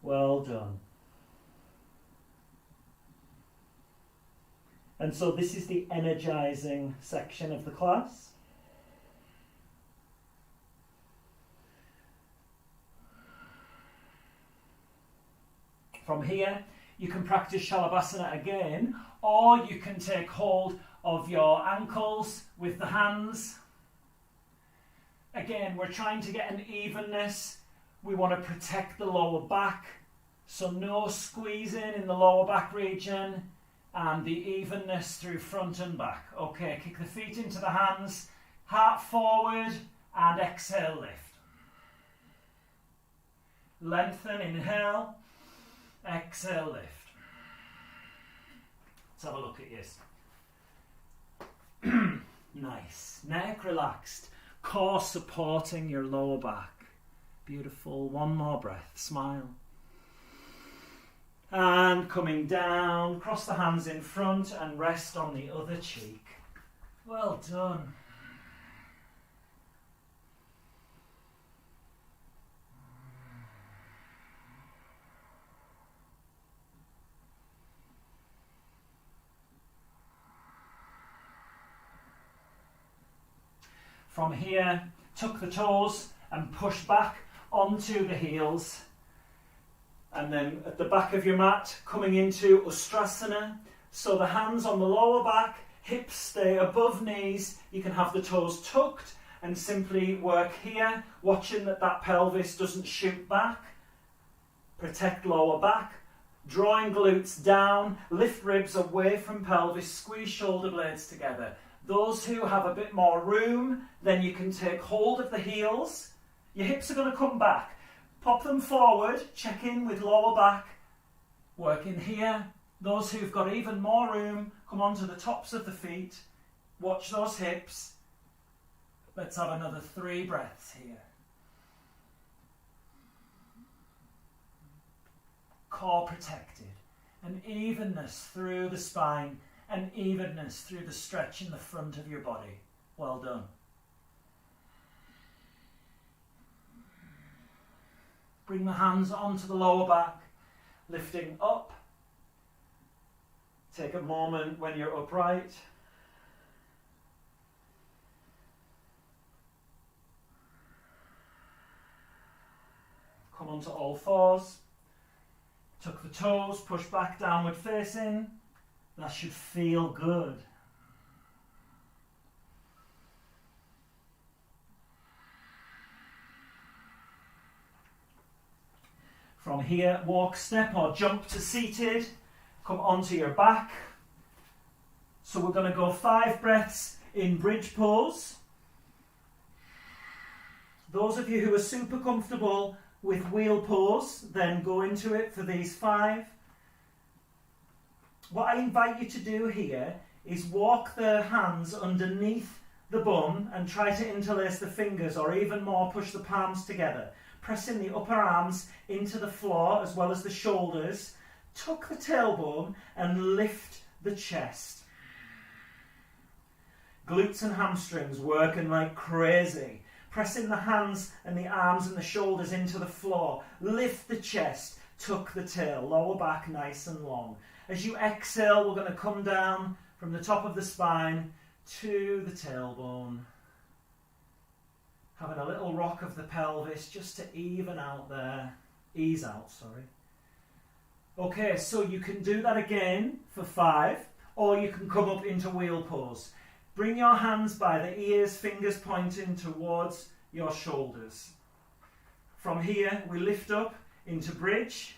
Well done. And so this is the energizing section of the class. From here, you can practice Shalabhasana again, or you can take hold of your ankles with the hands. Again, we're trying to get an evenness. We want to protect the lower back, so no squeezing in the lower back region. And the evenness through front and back. Okay, kick the feet into the hands, heart forward, and exhale, lift. Lengthen, inhale, exhale, lift. Let's have a look at yours. Nice. Neck relaxed, core supporting your lower back. Beautiful. One more breath, smile. And coming down, cross the hands in front and rest on the other cheek. Well done. From here, tuck the toes and push back onto the heels. And then at the back of your mat, coming into Ustrasana. So the hands on the lower back, hips stay above knees. You can have the toes tucked and simply work here, watching that that pelvis doesn't shoot back. Protect lower back. Drawing glutes down, lift ribs away from pelvis, squeeze shoulder blades together. Those who have a bit more room, then you can take hold of the heels. Your hips are going to come back. Pop them forward, check in with lower back, work in here. Those who've got even more room, come onto the tops of the feet, watch those hips. Let's have another 3 breaths here. Core protected, an evenness through the spine, an evenness through the stretch in the front of your body. Well done. Bring the hands onto the lower back, lifting up. Take a moment when you're upright. Come onto all fours. Tuck the toes, push back, downward facing. That should feel good. From here, walk, step or jump to seated. Come onto your back. So we're going to go 5 breaths in bridge pose. Those of you who are super comfortable with wheel pose, then go into it for these 5. What I invite you to do here is walk the hands underneath the bum and try to interlace the fingers, or even more, push the palms together. Pressing the upper arms into the floor as well as the shoulders. Tuck the tailbone and lift the chest. Glutes and hamstrings working like crazy. Pressing the hands and the arms and the shoulders into the floor. Lift the chest, tuck the tail, lower back nice and long. As you exhale, we're going to come down from the top of the spine to the tailbone. Having a little rock of the pelvis just to even out there. Ease out, sorry. Okay, so you can do that again for 5, or you can come up into wheel pose. Bring your hands by the ears, fingers pointing towards your shoulders. From here, we lift up into bridge.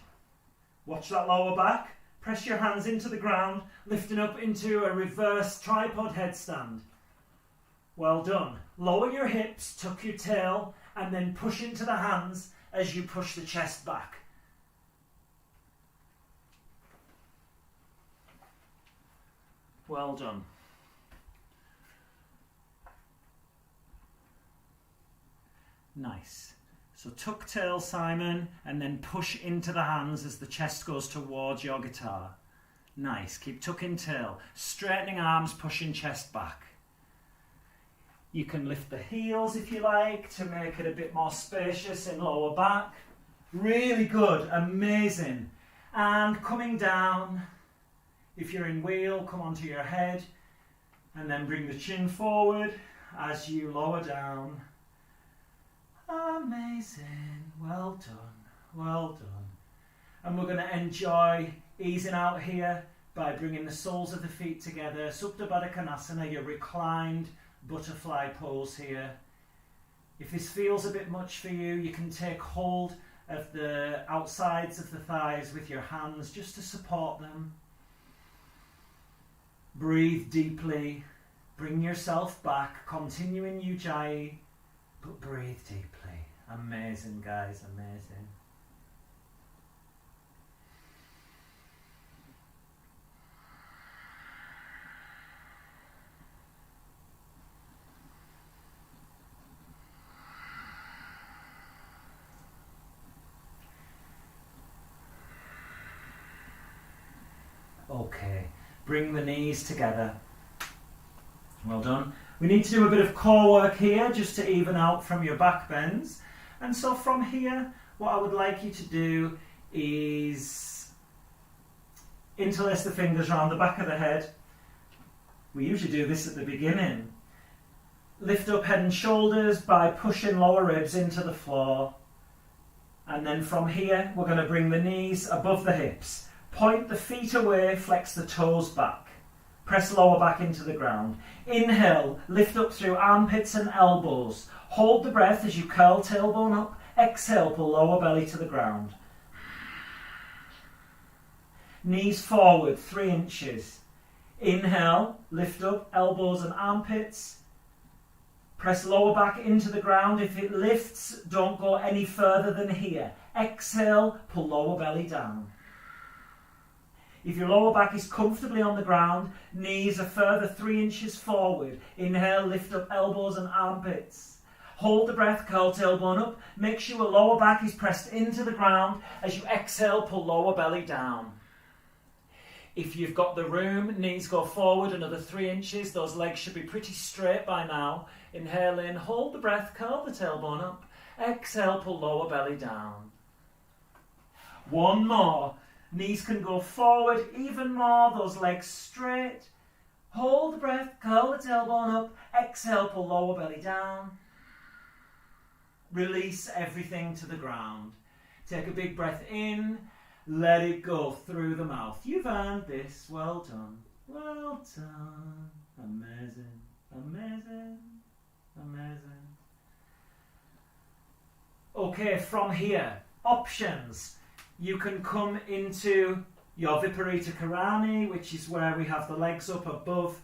Watch that lower back. Press your hands into the ground, lifting up into a reverse tripod headstand. Well done. Lower your hips, tuck your tail, and then push into the hands as you push the chest back. Well done. Nice. So tuck tail, Simon, and then push into the hands as the chest goes towards your guitar. Nice. Keep tucking tail. Straightening arms, pushing chest back. You can lift the heels if you like to make it a bit more spacious in lower back. Really good. Amazing. And coming down, if you're in wheel, come onto your head and then bring the chin forward as you lower down. Amazing. Well done. Well done. And we're going to enjoy easing out here by bringing the soles of the feet together. Supta Baddha Konasana, your reclined butterfly pose here. If this feels a bit much for you, you can take hold of the outsides of the thighs with your hands just to support them. Breathe deeply. Bring yourself back. Continue in Ujjayi, but breathe deeply. Amazing, guys. Amazing. Okay, bring the knees together. Well done. We need to do a bit of core work here just to even out from your back bends. And so from here, what I would like you to do is interlace the fingers around the back of the head. We usually do this at the beginning. Lift up head and shoulders by pushing lower ribs into the floor. And then from here, we're going to bring the knees above the hips. Point the feet away, flex the toes back. Press lower back into the ground. Inhale, lift up through armpits and elbows. Hold the breath as you curl tailbone up. Exhale, pull lower belly to the ground. Knees forward, 3 inches. Inhale, lift up, elbows and armpits. Press lower back into the ground. If it lifts, don't go any further than here. Exhale, pull lower belly down. If your lower back is comfortably on the ground, knees a further 3 inches forward. Inhale, lift up elbows and armpits. Hold the breath, curl tailbone up. Make sure lower back is pressed into the ground. As you exhale, pull lower belly down. If you've got the room, knees go forward another 3 inches. Those legs should be pretty straight by now. Inhale in, hold the breath, curl the tailbone up. Exhale, pull lower belly down. One more. Knees can go forward even more, those legs straight. Hold the breath, curl the tailbone up, exhale, pull lower belly down. Release everything to the ground. Take a big breath in, let it go through the mouth. You've earned this, well done, well done. Amazing, amazing, amazing. Okay, from here, options. You can come into your Viparita Karani, which is where we have the legs up above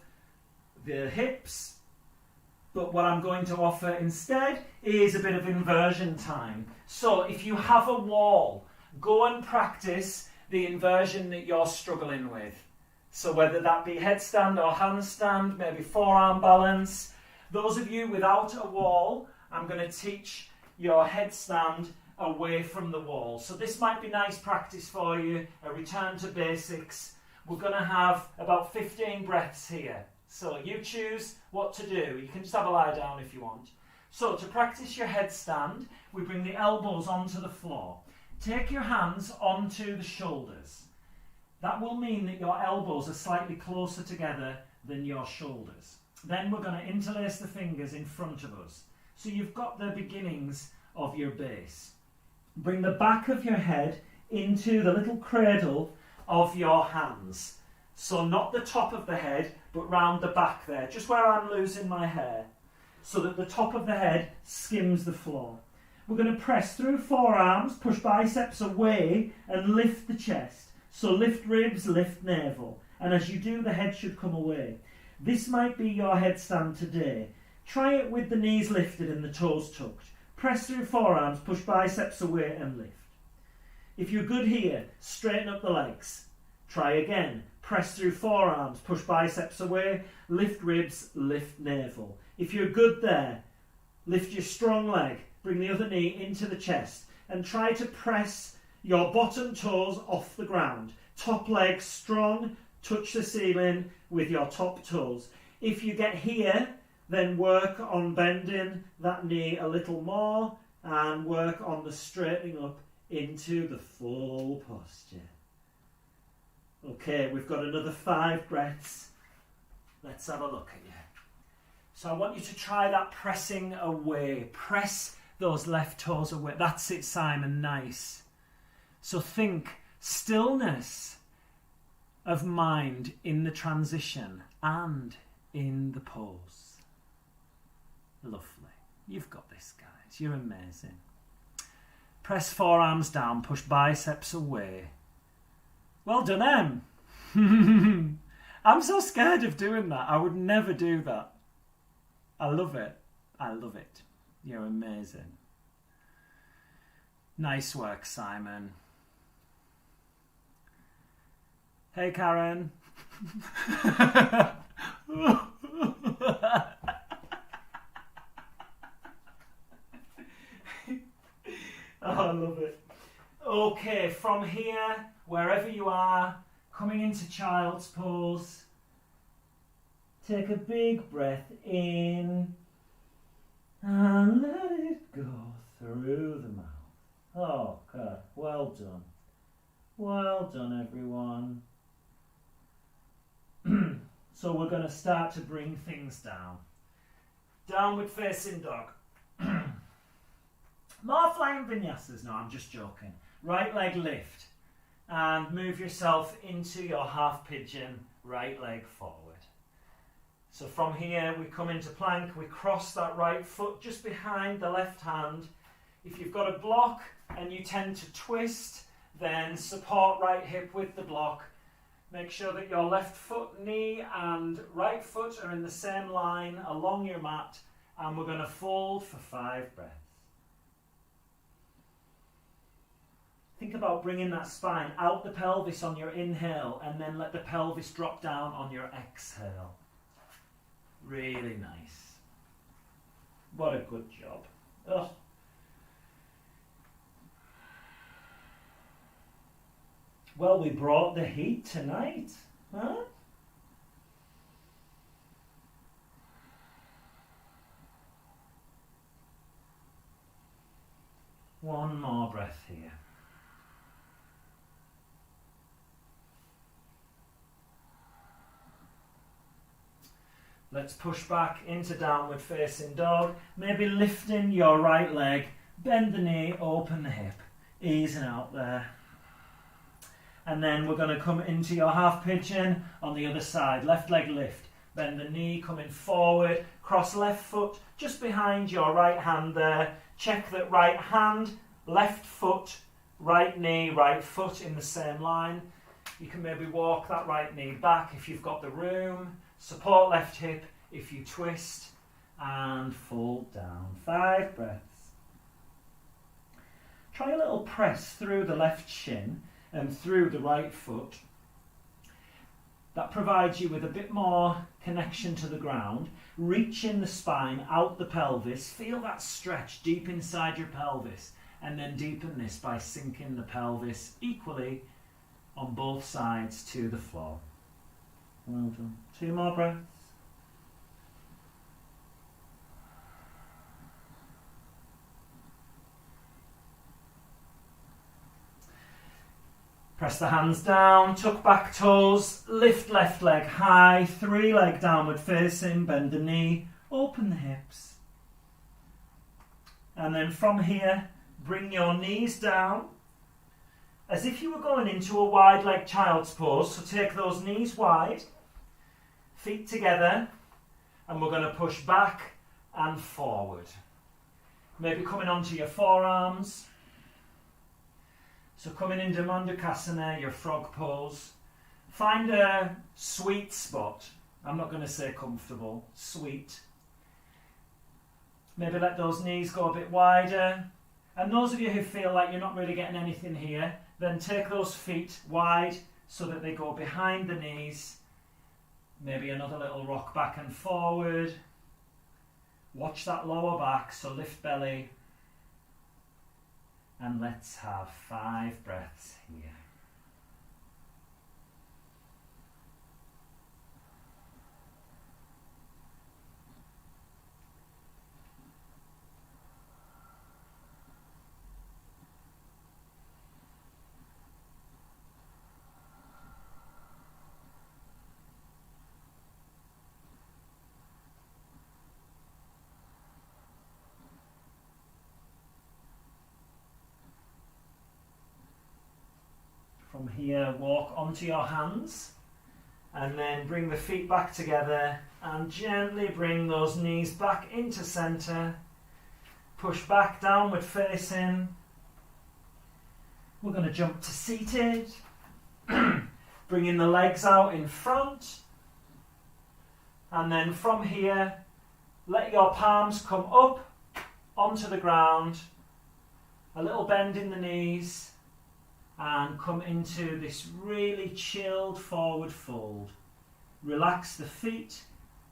the hips. But what I'm going to offer instead is a bit of inversion time. So if you have a wall, go and practice the inversion that you're struggling with. So whether that be headstand or handstand, maybe forearm balance. Those of you without a wall, I'm going to teach your headstand away from the wall. So this might be nice practice for you, a return to basics. We're going to have about 15 breaths here. So you choose what to do. You can just have a lie down if you want. So to practice your headstand, we bring the elbows onto the floor. Take your hands onto the shoulders. That will mean that your elbows are slightly closer together than your shoulders. Then we're going to interlace the fingers in front of us. So you've got the beginnings of your base. Bring the back of your head into the little cradle of your hands. So not the top of the head, but round the back there, just where I'm losing my hair, so that the top of the head skims the floor. We're going to press through forearms, push biceps away, and lift the chest. So lift ribs, lift navel. And as you do, the head should come away. This might be your headstand today. Try it with the knees lifted and the toes tucked. Press through forearms, push biceps away and lift. If you're good here, straighten up the legs. Try again. Press through forearms, push biceps away, lift ribs, lift navel. If you're good there, lift your strong leg, bring the other knee into the chest and try to press your bottom toes off the ground. Top leg strong, touch the ceiling with your top toes. If you get here, then work on bending that knee a little more and work on the straightening up into the full posture. Okay, we've got another 5 breaths. Let's have a look at you. So I want you to try that pressing away. Press those left toes away. That's it, Simon. Nice. So think stillness of mind in the transition and in the pose. Lovely. You've got this, guys. You're amazing. Press forearms down. Push biceps away. Well done, Em. I'm so scared of doing that. I would never do that. I love it. I love it. You're amazing. Nice work, Simon. Hey, Karen. Oh, I love it. Okay, from here, wherever you are, coming into child's pose, take a big breath in and let it go through the mouth. Oh, good. Well done. Well done, everyone. So we're going to start to bring things down. Downward facing dog. More flying vinyasas. No, I'm just joking. Right leg lift. And move yourself into your half pigeon, right leg forward. So from here we come into plank, we cross that right foot just behind the left hand. If you've got a block and you tend to twist, then support right hip with the block. Make sure that your left foot, knee and right foot are in the same line along your mat, and we're going to fold for 5 breaths. Think about bringing that spine out the pelvis on your inhale and then let the pelvis drop down on your exhale. Really nice. What a good job. Ugh. Well, we brought the heat tonight, huh? One more breath here. Let's push back into downward facing dog. Maybe lifting your right leg, bend the knee, open the hip, easing out there. And then we're going to come into your half pigeon on the other side. Left leg lift, bend the knee, coming forward, cross left foot just behind your right hand there. Check that right hand, left foot, right knee, right foot in the same line. You can maybe walk that right knee back if you've got the room. Support left hip if you twist, and fold down. 5 breaths. Try a little press through the left shin and through the right foot. That provides you with a bit more connection to the ground. Reach in the spine, out the pelvis. Feel that stretch deep inside your pelvis, and then deepen this by sinking the pelvis equally on both sides to the floor. Well done. 2 more breaths. Press the hands down, tuck back toes, lift left leg high, 3 leg downward facing, bend the knee, open the hips. And then from here, bring your knees down as if you were going into a wide leg child's pose. So take those knees wide, feet together, and we're going to push back and forward. Maybe coming onto your forearms. So coming into Mandukasana, your frog pose. Find a sweet spot. I'm not going to say comfortable, sweet. Maybe let those knees go a bit wider. And those of you who feel like you're not really getting anything here, then take those feet wide so that they go behind the knees. Maybe another little rock back and forward. Watch that lower back, so lift belly. And let's have 5 breaths here. From here, walk onto your hands and then bring the feet back together and gently bring those knees back into centre. Push back, downward facing. We're going to jump to seated. Bringing the legs out in front. And then from here, let your palms come up onto the ground. A little bend in the knees. And come into this really chilled forward fold. Relax the feet,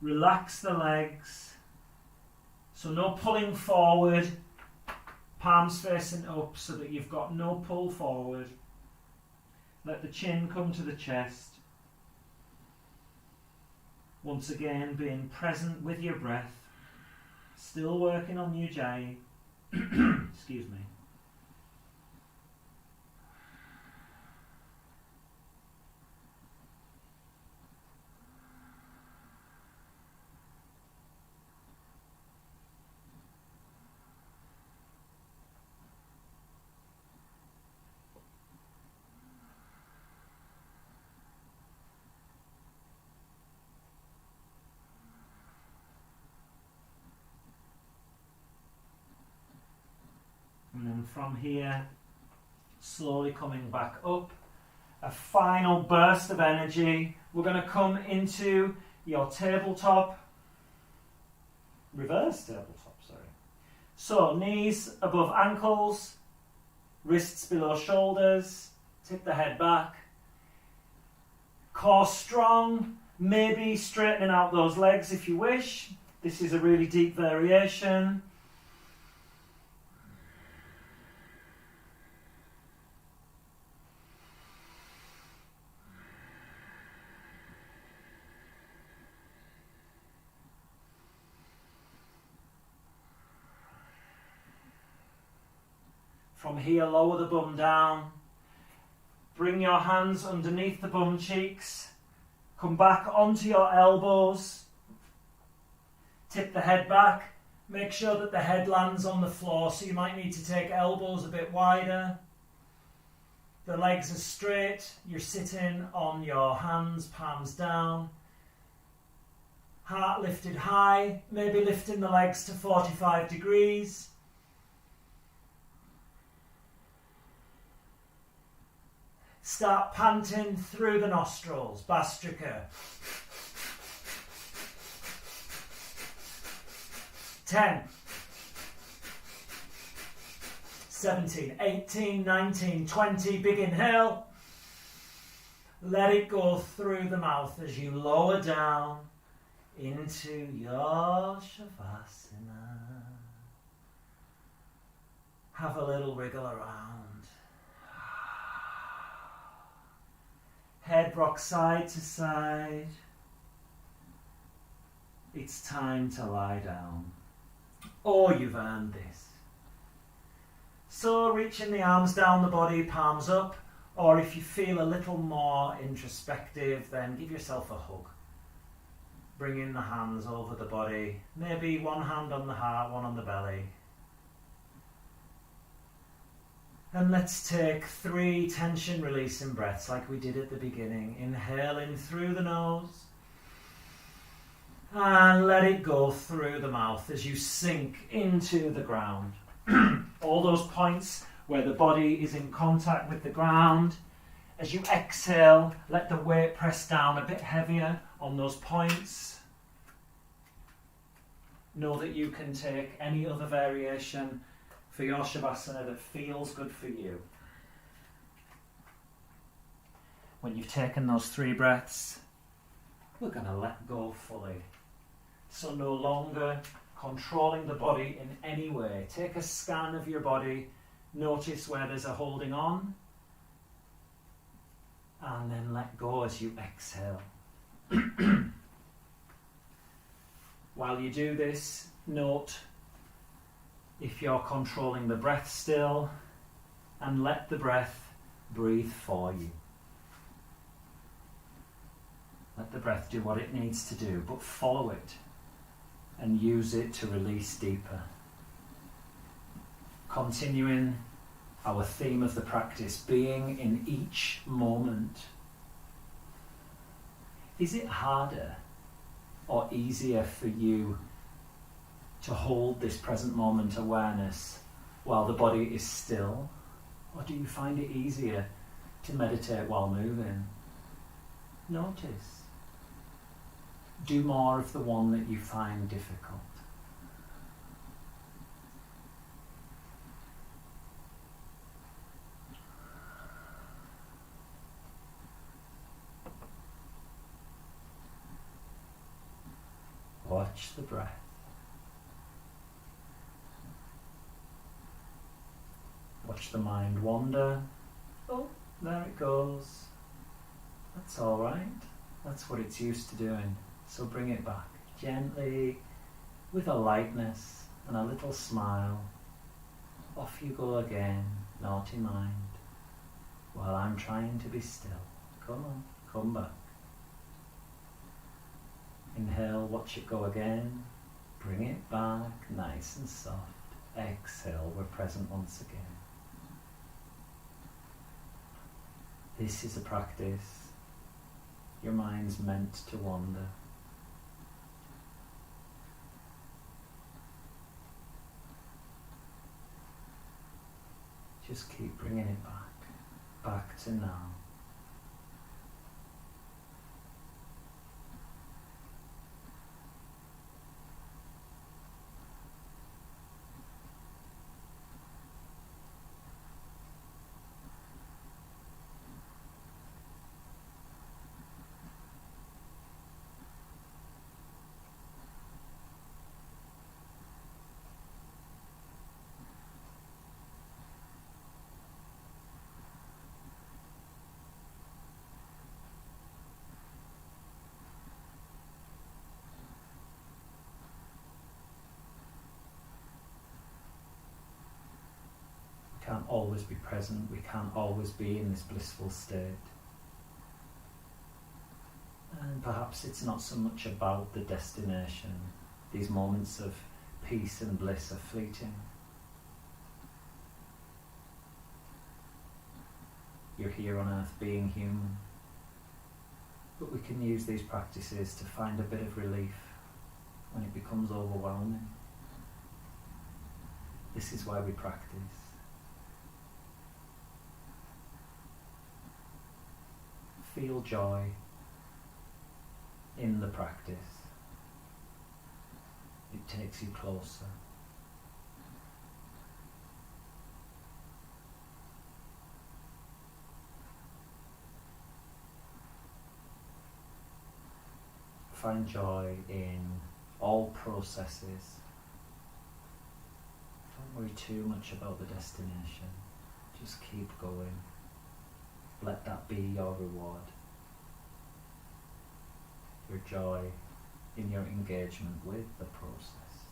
relax the legs. So no pulling forward, palms facing up so that you've got no pull forward. Let the chin come to the chest. Once again, being present with your breath. Still working on Ujjayi. Excuse me. And then from here, slowly coming back up, a final burst of energy. We're going to come into your tabletop, reverse tabletop, sorry. So knees above ankles, wrists below shoulders, tip the head back. Core strong, maybe straightening out those legs if you wish. This is a really deep variation. From here, lower the bum down. Bring your hands underneath the bum cheeks. Come back onto your elbows. Tip the head back. Make sure that the head lands on the floor, so you might need to take elbows a bit wider. The legs are straight. You're sitting on your hands, palms down. Heart lifted high, maybe lifting the legs to 45 degrees. Start panting through the nostrils, Bastrika. 10, 17, 18, 19, 20, big inhale. Let it go through the mouth as you lower down into your Shavasana. Have a little wriggle around. Head rocks side to side. It's time to lie down. Oh, you've earned this. So reaching the arms down the body, palms up, or if you feel a little more introspective, then give yourself a hug. Bringing the hands over the body, maybe one hand on the heart, one on the belly. And let's take 3 tension releasing breaths like we did at the beginning. Inhaling through the nose. And let it go through the mouth as you sink into the ground. All those points where the body is in contact with the ground. As you exhale, let the weight press down a bit heavier on those points. Know that you can take any other variation for your Shavasana that feels good for you. When you've taken those 3 breaths, we're going to let go fully. So no longer controlling the body in any way. Take a scan of your body, notice where there's a holding on, and then let go as you exhale. While you do this, note if you're controlling the breath still, and let the breath breathe for you. Let the breath do what it needs to do, but follow it and use it to release deeper. Continuing our theme of the practice, being in each moment. Is it harder or easier for you to hold this present moment awareness while the body is still? Or do you find it easier to meditate while moving? Notice. Do more of the one that you find difficult. Watch the breath. Watch the mind wander. Oh, there it goes. That's all right. That's what it's used to doing. So bring it back gently, with a lightness and a little smile. Off you go again, naughty mind, while I'm trying to be still. Come on, come back. Inhale, watch it go again. Bring it back, nice and soft. Exhale, we're present once again. This is a practice. Your mind's meant to wander. Just keep bringing it back to now. We can't always be present, we can't always be in this blissful state. And perhaps it's not so much about the destination, These moments of peace and bliss are fleeting. You're here on earth being human, but we can use these practices to find a bit of relief when it becomes overwhelming. This is why we practice. Feel joy in the practice. It takes you closer. Find joy in all processes. Don't worry too much about the destination. Just keep going. Let that be your reward. Your joy in your engagement with the process.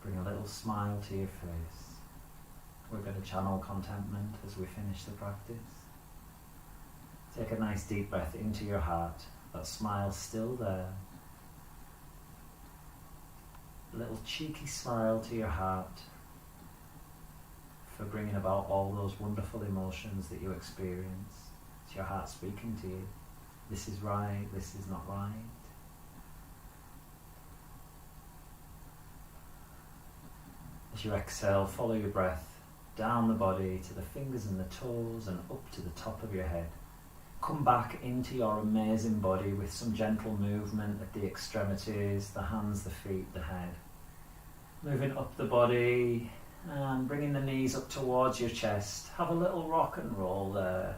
Bring a little smile to your face. We're going to channel contentment as we finish the practice. Take a nice deep breath into your heart. That smile's still there. A little cheeky smile to your heart for bringing about all those wonderful emotions that you experience. It's your heart speaking to you. This is right, this is not right. As you exhale, follow your breath down the body to the fingers and the toes and up to the top of your head. Come back into your amazing body with some gentle movement at the extremities, the hands, the feet, the head. Moving up the body and bringing the knees up towards your chest. Have a little rock and roll there.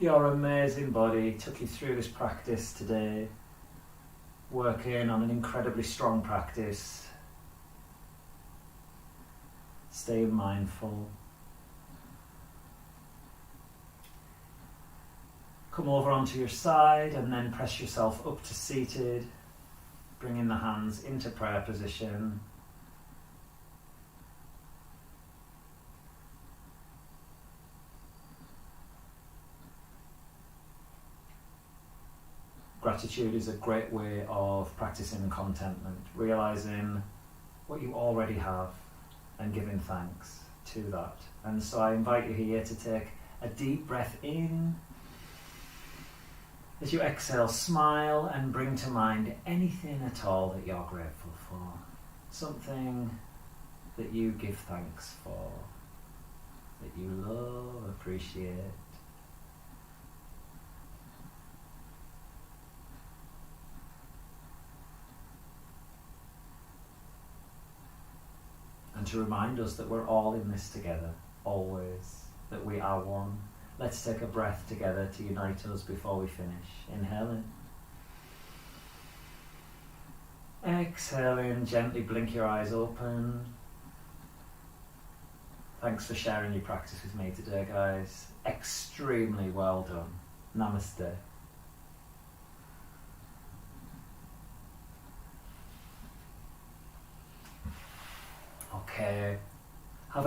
Your amazing body took you through this practice today, working on an incredibly strong practice. Stay mindful. Come over onto your side and then press yourself up to seated, bringing the hands into prayer position. Gratitude is a great way of practicing contentment, realizing what you already have and giving thanks to that. And so I invite you here to take a deep breath in. As you exhale, smile and bring to mind anything at all that you're grateful for. Something that you give thanks for, that you love, appreciate. And to remind us that we're all in this together, always, that we are one. Let's take a breath together to unite us before we finish. Inhaling. Exhaling, gently blink your eyes open. Thanks for sharing your practice with me today, guys. Extremely well done. Namaste. Okay.